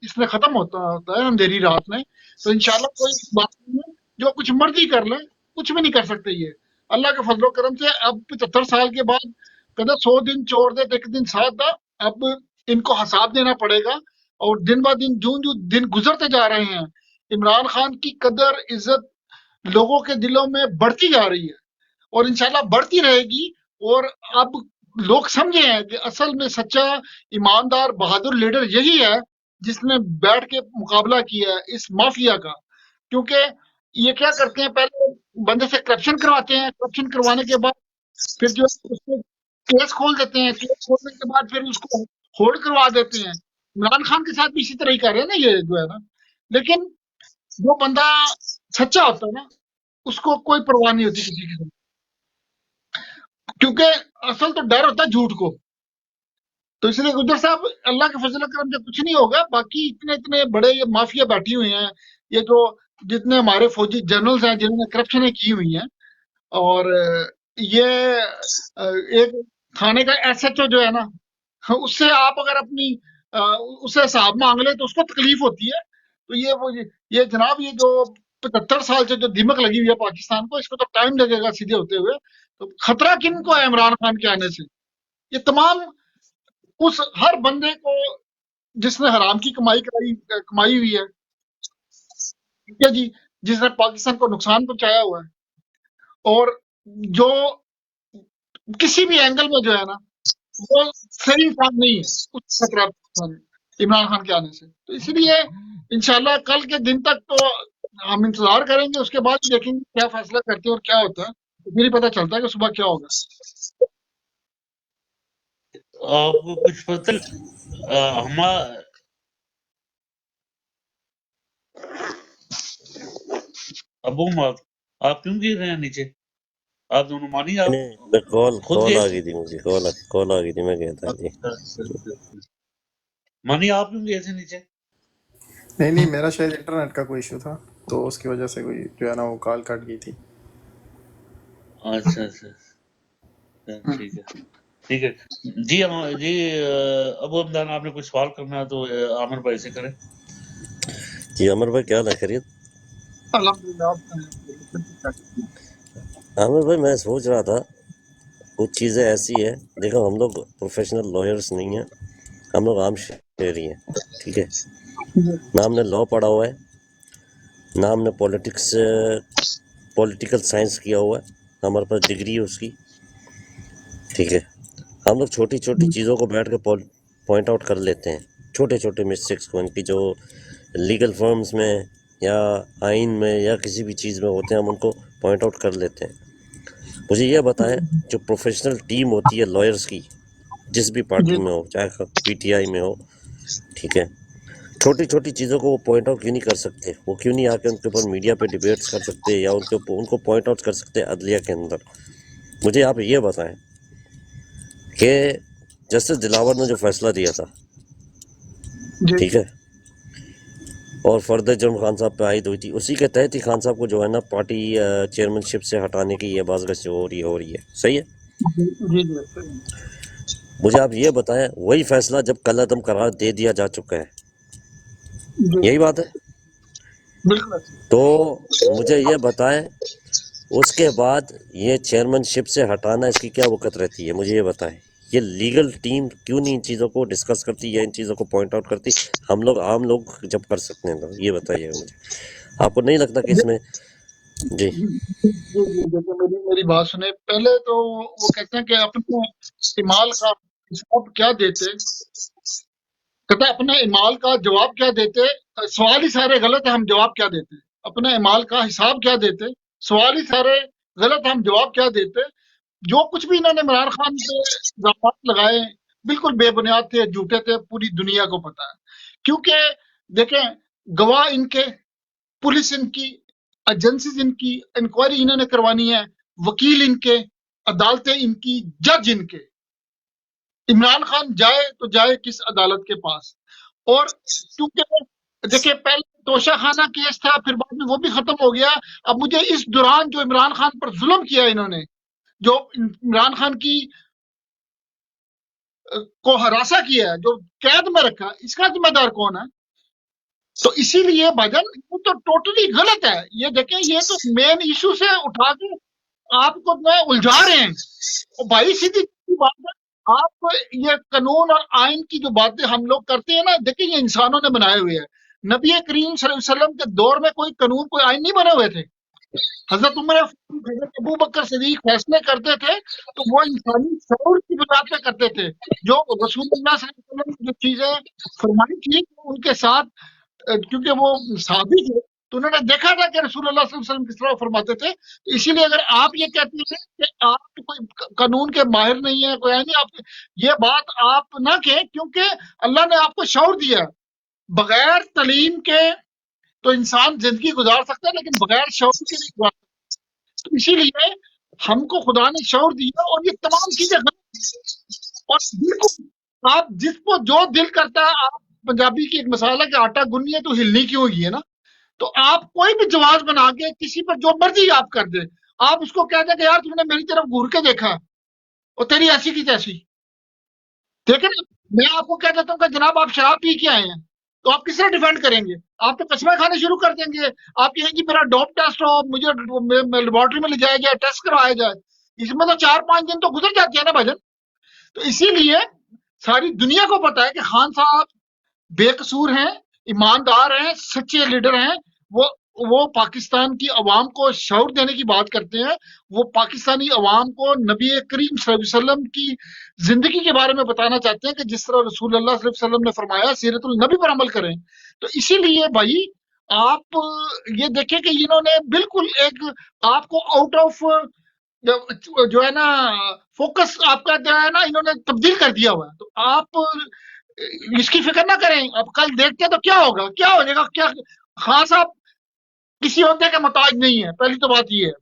इसमें खत्म होता है अंधेरी रात में। तो इंशाल्लाह कोई बात नहीं है, जो कुछ मर्जी कर ले, कुछ भी नहीं कर सकते ये अल्लाह के फजलो करम से। अब 75 साल के बाद कहते 100 दिन छोड़ दे तो एक दिन साथ दा, अब इनको हिसाब देना पड़ेगा। और दिन ब दिन जूं जूं दिन गुजरते जा रहे हैं, इमरान खान की कदर इज्जत लोगों के दिलों में बढ़ती जा रही है और इंशाल्लाह बढ़ती रहेगी। और अब लोग समझे हैं कि असल में सच्चा ईमानदार बहादुर लीडर यही है जिसने बैठ के मुकाबला किया है इस माफिया का। क्योंकि ये क्या करते हैं, पहले बंदे से करप्शन करवाते हैं, करप्शन करवाने के बाद फिर जो है उसको केस खोल देते हैं, केस खोलने के बाद फिर उसको होल्ड करवा देते हैं। इमरान खान के साथ भी इसी तरह ही कर रहे हैं ना ये जो है ना। लेकिन जो बंदा सच्चा होता है ना, उसको कोई परवाह नहीं होती किसी की, क्योंकि असल तो डर होता है झूठ को। तो इसलिए गुजर साहब, अल्लाह के फजल करम से कुछ नहीं होगा। बाकी इतने इतने बड़े ये माफिया बैठी हुई हैं, ये जो जितने हमारे फौजी जनरल्स हैं जिन्होंने करप्शनें की हुई हैं, और ये एक थाने का एसएचओ जो है ना, उससे आप अगर अपनी उससे हिसाब मांग ले तो उसको तकलीफ होती है। तो ये जनाब, ये जो 75 साल से जो दिमक लगी हुई है पाकिस्तान को, इसको तो टाइम लगेगा सीधे होते हुए। तो खतरा किनको है इमरान खान के आने से? ये तमाम उस हर बंदे को जिसने हराम की कमाई हुई है, ठीक है जी, जिसने पाकिस्तान को नुकसान पहुंचाया हुआ है, और जो किसी भी एंगल में जो है ना, वो सही इंसान नहीं है, उस खतरा इमरान खान के आने से। तो इसलिए इंशाल्लाह कल के दिन तक तो हम इंतजार करेंगे, उसके बाद देखेंगे क्या फैसला करते हैं और क्या होता है, तो फिर ही पता चलता है कि सुबह क्या होगा। आपको कुछ पता हम अबू माद आप क्यों गिर रहे हैं नीचे? आप दोनों मानी आप नहीं कॉल खुद कॉल गए आ थे? गई थी मुझे, कॉल आ गई थी, मैं गया था जी। अच्छा। मानी आप क्यों गए थे नीचे? नहीं मेरा शायद इंटरनेट का कोई इशू था, तो उसकी वजह से कोई जो है ना वो कॉल कट गई थी। अच्छा ठीक है ठीक है जी। जी अबू हमदान, आपने कुछ सवाल करना है तो आमिर भाई से करें। जी अमर भाई क्या हाल है, खैरियत? अल्हम्दुलिल्लाह। आमिर भाई मैं सोच रहा था कुछ चीज़ें ऐसी है, देखो हम लोग प्रोफेशनल लॉयर्स नहीं हैं, हम लोग आम शहरी हैं, ठीक है। ना हमने लॉ पढ़ा हुआ है, ना हमने पॉलिटिकल साइंस किया हुआ है, हमारे पास डिग्री है उसकी, ठीक है। हम लोग छोटी छोटी चीज़ों को बैठ के पॉइंट आउट कर लेते हैं, छोटे छोटे मिस्टेक्स को, इनकी जो लीगल फर्म्स में या आइन में या किसी भी चीज़ में होते हैं, हम उनको पॉइंट आउट कर लेते हैं। मुझे ये बताएं, जो प्रोफेशनल टीम होती है लॉयर्स की, जिस भी पार्टी में हो, चाहे पीटीआई में हो, ठीक है, छोटी छोटी चीज़ों को वो पॉइंट आउट क्यों नहीं कर सकते? वो क्यों नहीं आके उनके ऊपर मीडिया पे डिबेट्स कर सकते या उनको पॉइंट आउट कर सकते अदलिया के अंदर? मुझे आप ये बताएं कि जस्टिस दिलावर ने जो फैसला दिया था, ठीक है, और फर्दर जुर्म खान साहब पे आयद हुई थी, उसी के तहत ही खान साहब को जो है ना पार्टी चेयरमैनशिप से हटाने की ये बाज़गश जो हो रही है, सही है? मुझे आप ये बताएं, वही फैसला जब कल अदम करार दे दिया जा चुका है, यही बात है। तो मुझे ये बताएं, उसके बाद ये चेयरमैनशिप से हटाना, इसकी क्या वक़्त रहती है? मुझे ये बताएं, ये लीगल टीम क्यों नहीं इन चीज़ों को डिस्कस करती या इन चीज़ों को पॉइंट आउट करती? हम लोग आम लोग जब कर सकते हैं, तो ये बताइए मुझे, आपको नहीं लगता कि इसमें? जी देखिए मेरी बात सुने। पहले तो वो कहते हैं कि अपने इमाल का हिसाब क्या देते, कहते हैं अपने इमाल का जवाब क्या देते। सवाल ही सारे गलत है, हम जवाब क्या देते? अपने इमाल का हिसाब क्या देते, सवाल ही सारे गलत है, हम जवाब क्या देते? जो कुछ भी इन्होंने इमरान खान पे इल्जाम लगाए बिल्कुल बेबुनियाद थे, झूठे थे, पूरी दुनिया को पता है। क्योंकि देखें, गवाह इनके, पुलिस इनकी, एजेंसीज इनकी, इंक्वायरी इन्होंने करवानी है, वकील इनके, अदालतें इनकी, जज इनके। इमरान खान जाए तो जाए किस अदालत के पास? और क्योंकि देखिए पहले तोशा खाना केस था, फिर बाद में वो भी खत्म हो गया। अब मुझे इस दौरान जो इमरान खान पर जुल्म किया इन्होंने, जो इमरान खान की को हरासा किया है, जो कैद में रखा, इसका जिम्मेदार कौन है? तो इसीलिए भाईजान ये तो टोटली गलत है। ये देखें, ये तो मेन इशू से उठा के आपको मैं उलझा रहे हैं। और भाई सीधी बात है, आप ये कानून और आइन की जो बातें हम लोग करते हैं ना, देखिए ये इंसानों ने बनाए हुए हैं। नबी करीम सल्लल्लाहु अलैहि वसल्लम के दौर में कोई कानून, कोई आइन नहीं बने हुए थे। हजरत उमर फारूक, हजरत अबू बकर सिद्दीक फैसले करते थे तो वो इंसानी शऊर की बुनियाद पे करते थे। जो रसूलुल्लाह सल्लल्लाहु अलैहि वसल्लम ने जो चीजें फरमाई थी उनके साथ, क्योंकि वो साहबी थे तो उन्होंने देखा था कि रसूलुल्लाह सल्लल्लाहु अलैहि वसल्लम किस तरह फरमाते थे। तो इसीलिए अगर आप ये कहते हैं कि आप कोई कानून के माहिर नहीं है, कोई है नहीं, आप ये बात आप ना कहें, क्योंकि अल्लाह ने आपको शऊर दिया है। बगैर तालीम के तो इंसान जिंदगी गुजार सकता है, लेकिन बगैर शऊर के नहीं गुजार सकता। तो इसीलिए हमको खुदा ने शऊर दिया, और ये तमाम चीजें गलत हैं। और बिल्कुल आप जिसको जो दिल करता है, आप पंजाबी की एक मिसाल है कि आटा गुन्नी है तो हिलनी क्यों होगी, है ना? तो आप कोई भी जवाब बना के किसी पर जो मर्जी आप कर दे, आप उसको कह दे कि यार तुमने मेरी तरफ घूर के देखा और तेरी ऐसी की तैसी। देखे ना, मैं आपको कह देता हूँ कि जनाब आप शराब पी के आए हैं, तो आप किस तरह डिफेंड करेंगे? आप तो कस्में खाने शुरू कर देंगे। आप कहेंगे मेरा डोप टेस्ट हो, मुझे लेबोरेटरी में ले जाया जाए, टेस्ट करवाया जाए। इसमें तो 4-5 दिन तो गुजर जाते हैं ना भजन। तो इसीलिए सारी दुनिया को पता है कि खान साहब बेकसूर हैं, ईमानदार हैं, सच्चे लीडर हैं। वो पाकिस्तान की अवाम को शऊर देने की बात करते हैं। वो पाकिस्तानी अवाम को नबी करीम सल्लल्लाहु अलैहि वसल्लम की जिंदगी के बारे में बताना चाहते हैं कि जिस तरह रसूलुल्लाह सल्लल्लाहु अलैहि वसल्लम ने फरमाया, सीरतुल नबी पर अमल करें। तो इसीलिए भाई आप ये देखें कि इन्होंने बिल्कुल एक आपको आउट ऑफ जो है ना फोकस आपका जो है ना, इन्होंने तब्दील कर दिया हुआ है। तो आप इसकी फिक्र ना करें। अब कल देखते हैं तो क्या होगा, क्या हो जाएगा, क्या खान साहब किसी होते के मोहताज नहीं है। पहली तो बात ये है,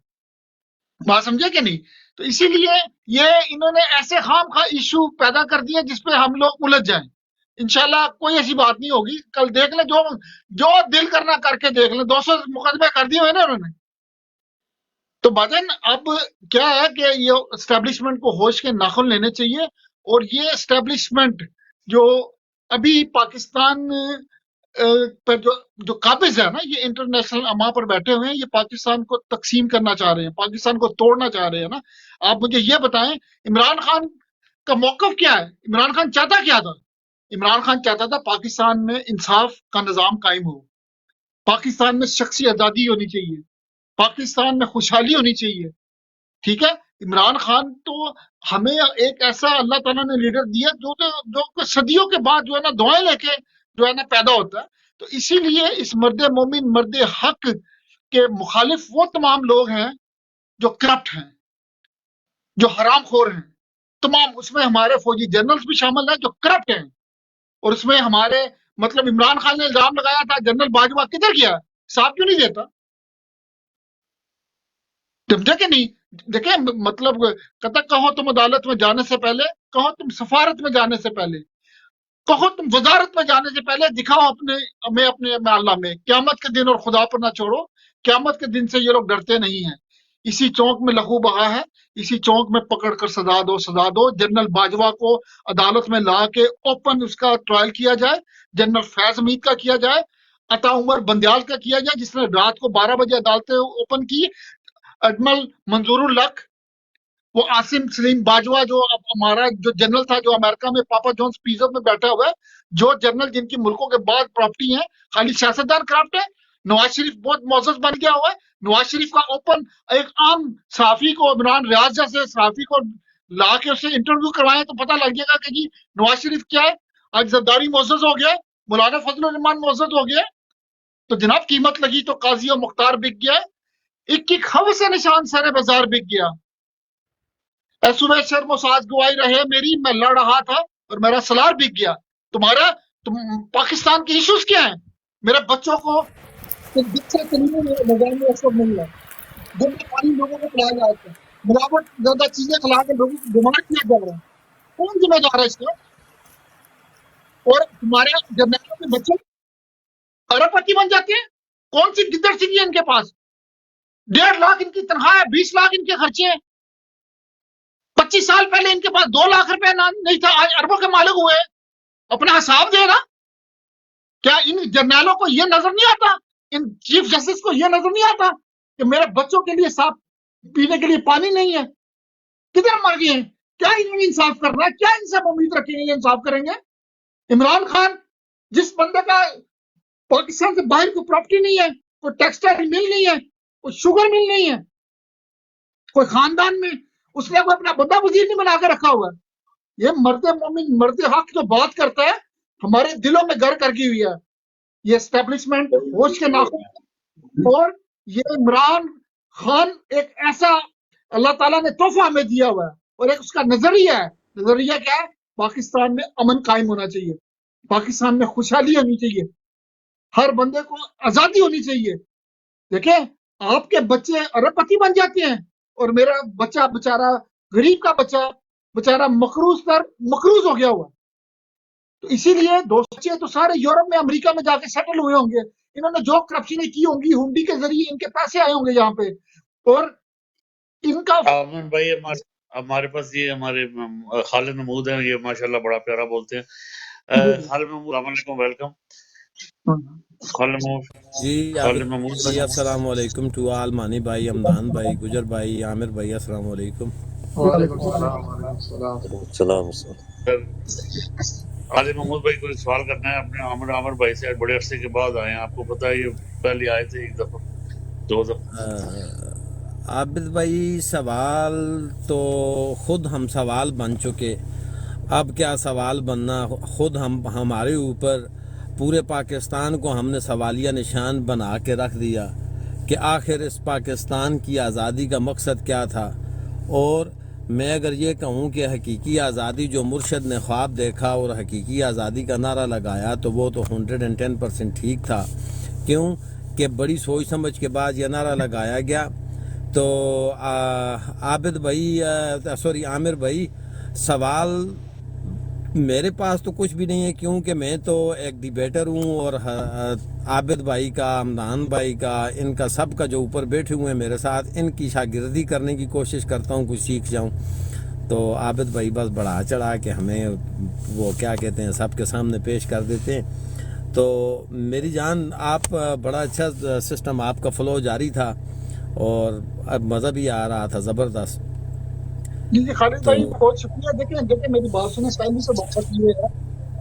बात समझे कि नहीं? तो इसीलिए ये इन्होंने ऐसे खाम खा इशू पैदा कर दिए जिसपे हम लोग उलझ जाएं। इंशाल्लाह कोई ऐसी बात नहीं होगी। कल देख ले, जो दिल करना करके देख ले। 200 मुकदमे कर दिए हुए ना उन्होंने। तो भजन अब क्या है कि ये एस्टेब्लिशमेंट को होश के नाखून लेने चाहिए। और ये एस्टेब्लिशमेंट जो अभी पाकिस्तान पर जो काबिज है ना, ये इंटरनेशनल अमा पर बैठे हुए हैं, ये पाकिस्तान को तकसीम करना चाह रहे हैं, पाकिस्तान को तोड़ना चाह रहे हैं ना। आप मुझे ये बताएं, इमरान खान का मौकफ क्या है? इमरान खान चाहता क्या था? इमरान खान चाहता था पाकिस्तान में इंसाफ का निजाम कायम हो, पाकिस्तान में शख्सी आजादी होनी चाहिए, पाकिस्तान में खुशहाली होनी चाहिए। ठीक है, इमरान खान तो हमें एक ऐसा अल्लाह ताला ने लीडर दिया जो सदियों के बाद जो है ना दुआएं लेके जो है ना पैदा होता है। तो इसीलिए इस मर्द मोमिन, मर्द हक के मुखालिफ वो तमाम लोग हैं जो करप्ट हैं, जो हरामखोर हैं, तमाम। उसमें हमारे फौजी जनरल्स भी शामिल हैं जो करप्ट हैं, और उसमें हमारे मतलब इमरान खान ने इल्जाम लगाया था जनरल बाजवा किधर गया, साफ क्यों नहीं देता? समझे कि नहीं? देखिए मतलब कहता कहो तुम अदालत में जाने से पहले, कहो तुम सफारत में जाने से पहले, कहो तुम वजारत में जाने से पहले दिखाओ अपने अल्लाह में। क्यामत के दिन और खुदा पर ना छोड़ो, क्यामत के दिन से ये लोग डरते नहीं हैं। इसी चौक में लहू बहा है, इसी चौक में पकड़ कर सजा दो, सजा दो। जनरल बाजवा को अदालत में ला के ओपन उसका ट्रायल किया जाए, जनरल फैज हमीद का किया जाए, अता उमर बंदयाल का किया जाए जिसने रात को 12 बजे अदालतें ओपन की, अजमल मंजूरुल हक, वो आसिम सलीम बाजवा जो अब हमारा जो जनरल था, जो अमेरिका में पापा जॉन्स पिज्जा में बैठा हुआ है, जो जनरल जिनकी मुल्कों के बाद प्रॉपर्टी है, खाली सियासतदान करप्ट है। नवाज शरीफ बहुत मोअज़्ज़ज़ बन गया हुआ है। नवाज शरीफ का ओपन एक आम सहाफी को, इमरान रियाज जैसे सहाफी को ला के उससे इंटरव्यू करवाएं तो पता लग जाएगा कि जी नवाज शरीफ क्या है। आज जरदारी मोअज़्ज़ज़ हो गया, मौलाना फजलुर रहमान मोअज़्ज़ज़ हो गया। तो जनाब कीमत लगी तो काजी और मुख्तार बिक गया, एक हव से निशान सारे बाजार बिक गया। सुबह शर्म साज गवाही रहे मेरी, मैं लड़ रहा था और मेरा सलार बिक गया। तुम पाकिस्तान के इश्यूज क्या है? मेरे बच्चों को मिल रहा है, पानी लोगों को पिलाया जा रहा है, मिलावट ज्यादा चीजें खिला के लोगों को बीमार किया जा रहा है। कौन जिम्मेदार है इसका? और तुम्हारे जर्नलों के बच्चे अरबपति बन जाते हैं। कौन सी गिद्दड़ सी है इनके पास? 1.5 लाख इनकी तनख्वाह है, 20 लाख इनके खर्चे हैं। 25 साल पहले इनके पास 2 लाख रुपए नहीं था, आज अरबों के मालिक हुए। अपना हिसाब देना। क्या इन जर्नलों को यह नजर नहीं आता, इन चीफ जस्टिस को यह नजर नहीं आता कि मेरे बच्चों के लिए साफ पीने के लिए पानी नहीं है? किधर मर गए हैं? क्या इन्होंने इंसाफ करना है? क्या इनसे उम्मीद रखेंगे इंसाफ करेंगे? इमरान खान जिस बंदे का पाकिस्तान से बाहर कोई प्रॉपर्टी नहीं है, कोई टेक्सटाइल मिल नहीं है, कोई शुगर मिल नहीं है, कोई खानदान में उसने कोई अपना बंदा वजीर नहीं बना के रखा हुआ है। ये मर्द मोमिन, मर्द हक जो बात करता है हमारे दिलों में घर कर गई हुई है। ये एस्टेब्लिशमेंट होश के नाखून, और ये इमरान खान एक ऐसा अल्लाह ताला ने तोहफा हमें दिया हुआ है, और एक उसका नजरिया है। नजरिया क्या है? पाकिस्तान में अमन कायम होना चाहिए, पाकिस्तान में खुशहाली होनी चाहिए, हर बंदे को आजादी होनी चाहिए। देखें आपके बच्चे अरबपति बन जाते हैं और मेरा बच्चा बेचारा, गरीब का बच्चा बेचारा मकरूज हो गया हुआ। तो इसीलिए दोस्त तो सारे यूरोप में, अमेरिका में जाके सेटल हुए होंगे। इन्होंने जो करप्शन की होंगी, हुंडी के जरिए इनके पैसे आए होंगे यहाँ पे, और इनका आमिर भाई हमारे पास ये हमारे खालिद महमूद हैं, ये माशाल्लाह बड़ा प्यारा बोलते हैं। खालिद महमूद, अस्सलाम वालेकुम, वेलकम। खालिद महमूद जी अस्सलाम वालेकुम टू ऑल, मानी भाई, हमदान भाई, गुजर भाई, आमिर भाई, अस्सलाम वालेकुम। सलाम। खालिद महमूद भाई को सवाल करना है अपने आमिर भाई से। बड़े अरसे के बाद आए हैं, आपको पता है ये पहले आए थे एक दफा, 2 दफा। आबिद भाई सवाल तो खुद हम सवाल बन चुके, अब क्या सवाल बनना, खुद हमारे ऊपर पूरे पाकिस्तान को हमने सवालिया निशान बना के रख दिया कि आखिर इस पाकिस्तान की आज़ादी का मकसद क्या था। और मैं अगर ये कहूँ कि हकीकी आज़ादी जो मुर्शद ने ख्वाब देखा और हकीकी आज़ादी का नारा लगाया, तो वो तो 110% ठीक था। क्यों कि बड़ी सोच समझ के बाद यह नारा लगाया गया। तो आबिद भाई, सॉरी आमिर भाई, सवाल मेरे पास तो कुछ भी नहीं है, क्योंकि मैं तो एक डिबेटर हूँ, और आबिद भाई का, हमदान भाई का, इनका सब का जो ऊपर बैठे हुए हैं मेरे साथ, इनकी शागिर्दी करने की कोशिश करता हूँ, कुछ सीख जाऊँ। तो आबिद भाई बस बढ़ा चढ़ा के हमें वो क्या कहते हैं सबके सामने पेश कर देते हैं। तो मेरी जान आप बड़ा अच्छा सिस्टम आपका फ्लो जारी था और अब मज़ा भी आ रहा था ज़बरदस्त। जी खालिद तो भाई बहुत शुक्रिया। देखें देखें मेरी बात सुने, पहली से बात ये है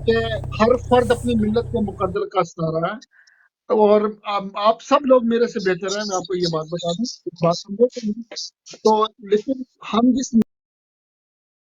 कि हर फर्द अपनी मिल्लत के मुकद्दर का सितारा है, और आप सब लोग मेरे से बेहतर हैं, मैं आपको ये बात बता दूं, इस बात समझे कि नहीं? तो लेकिन हम जिस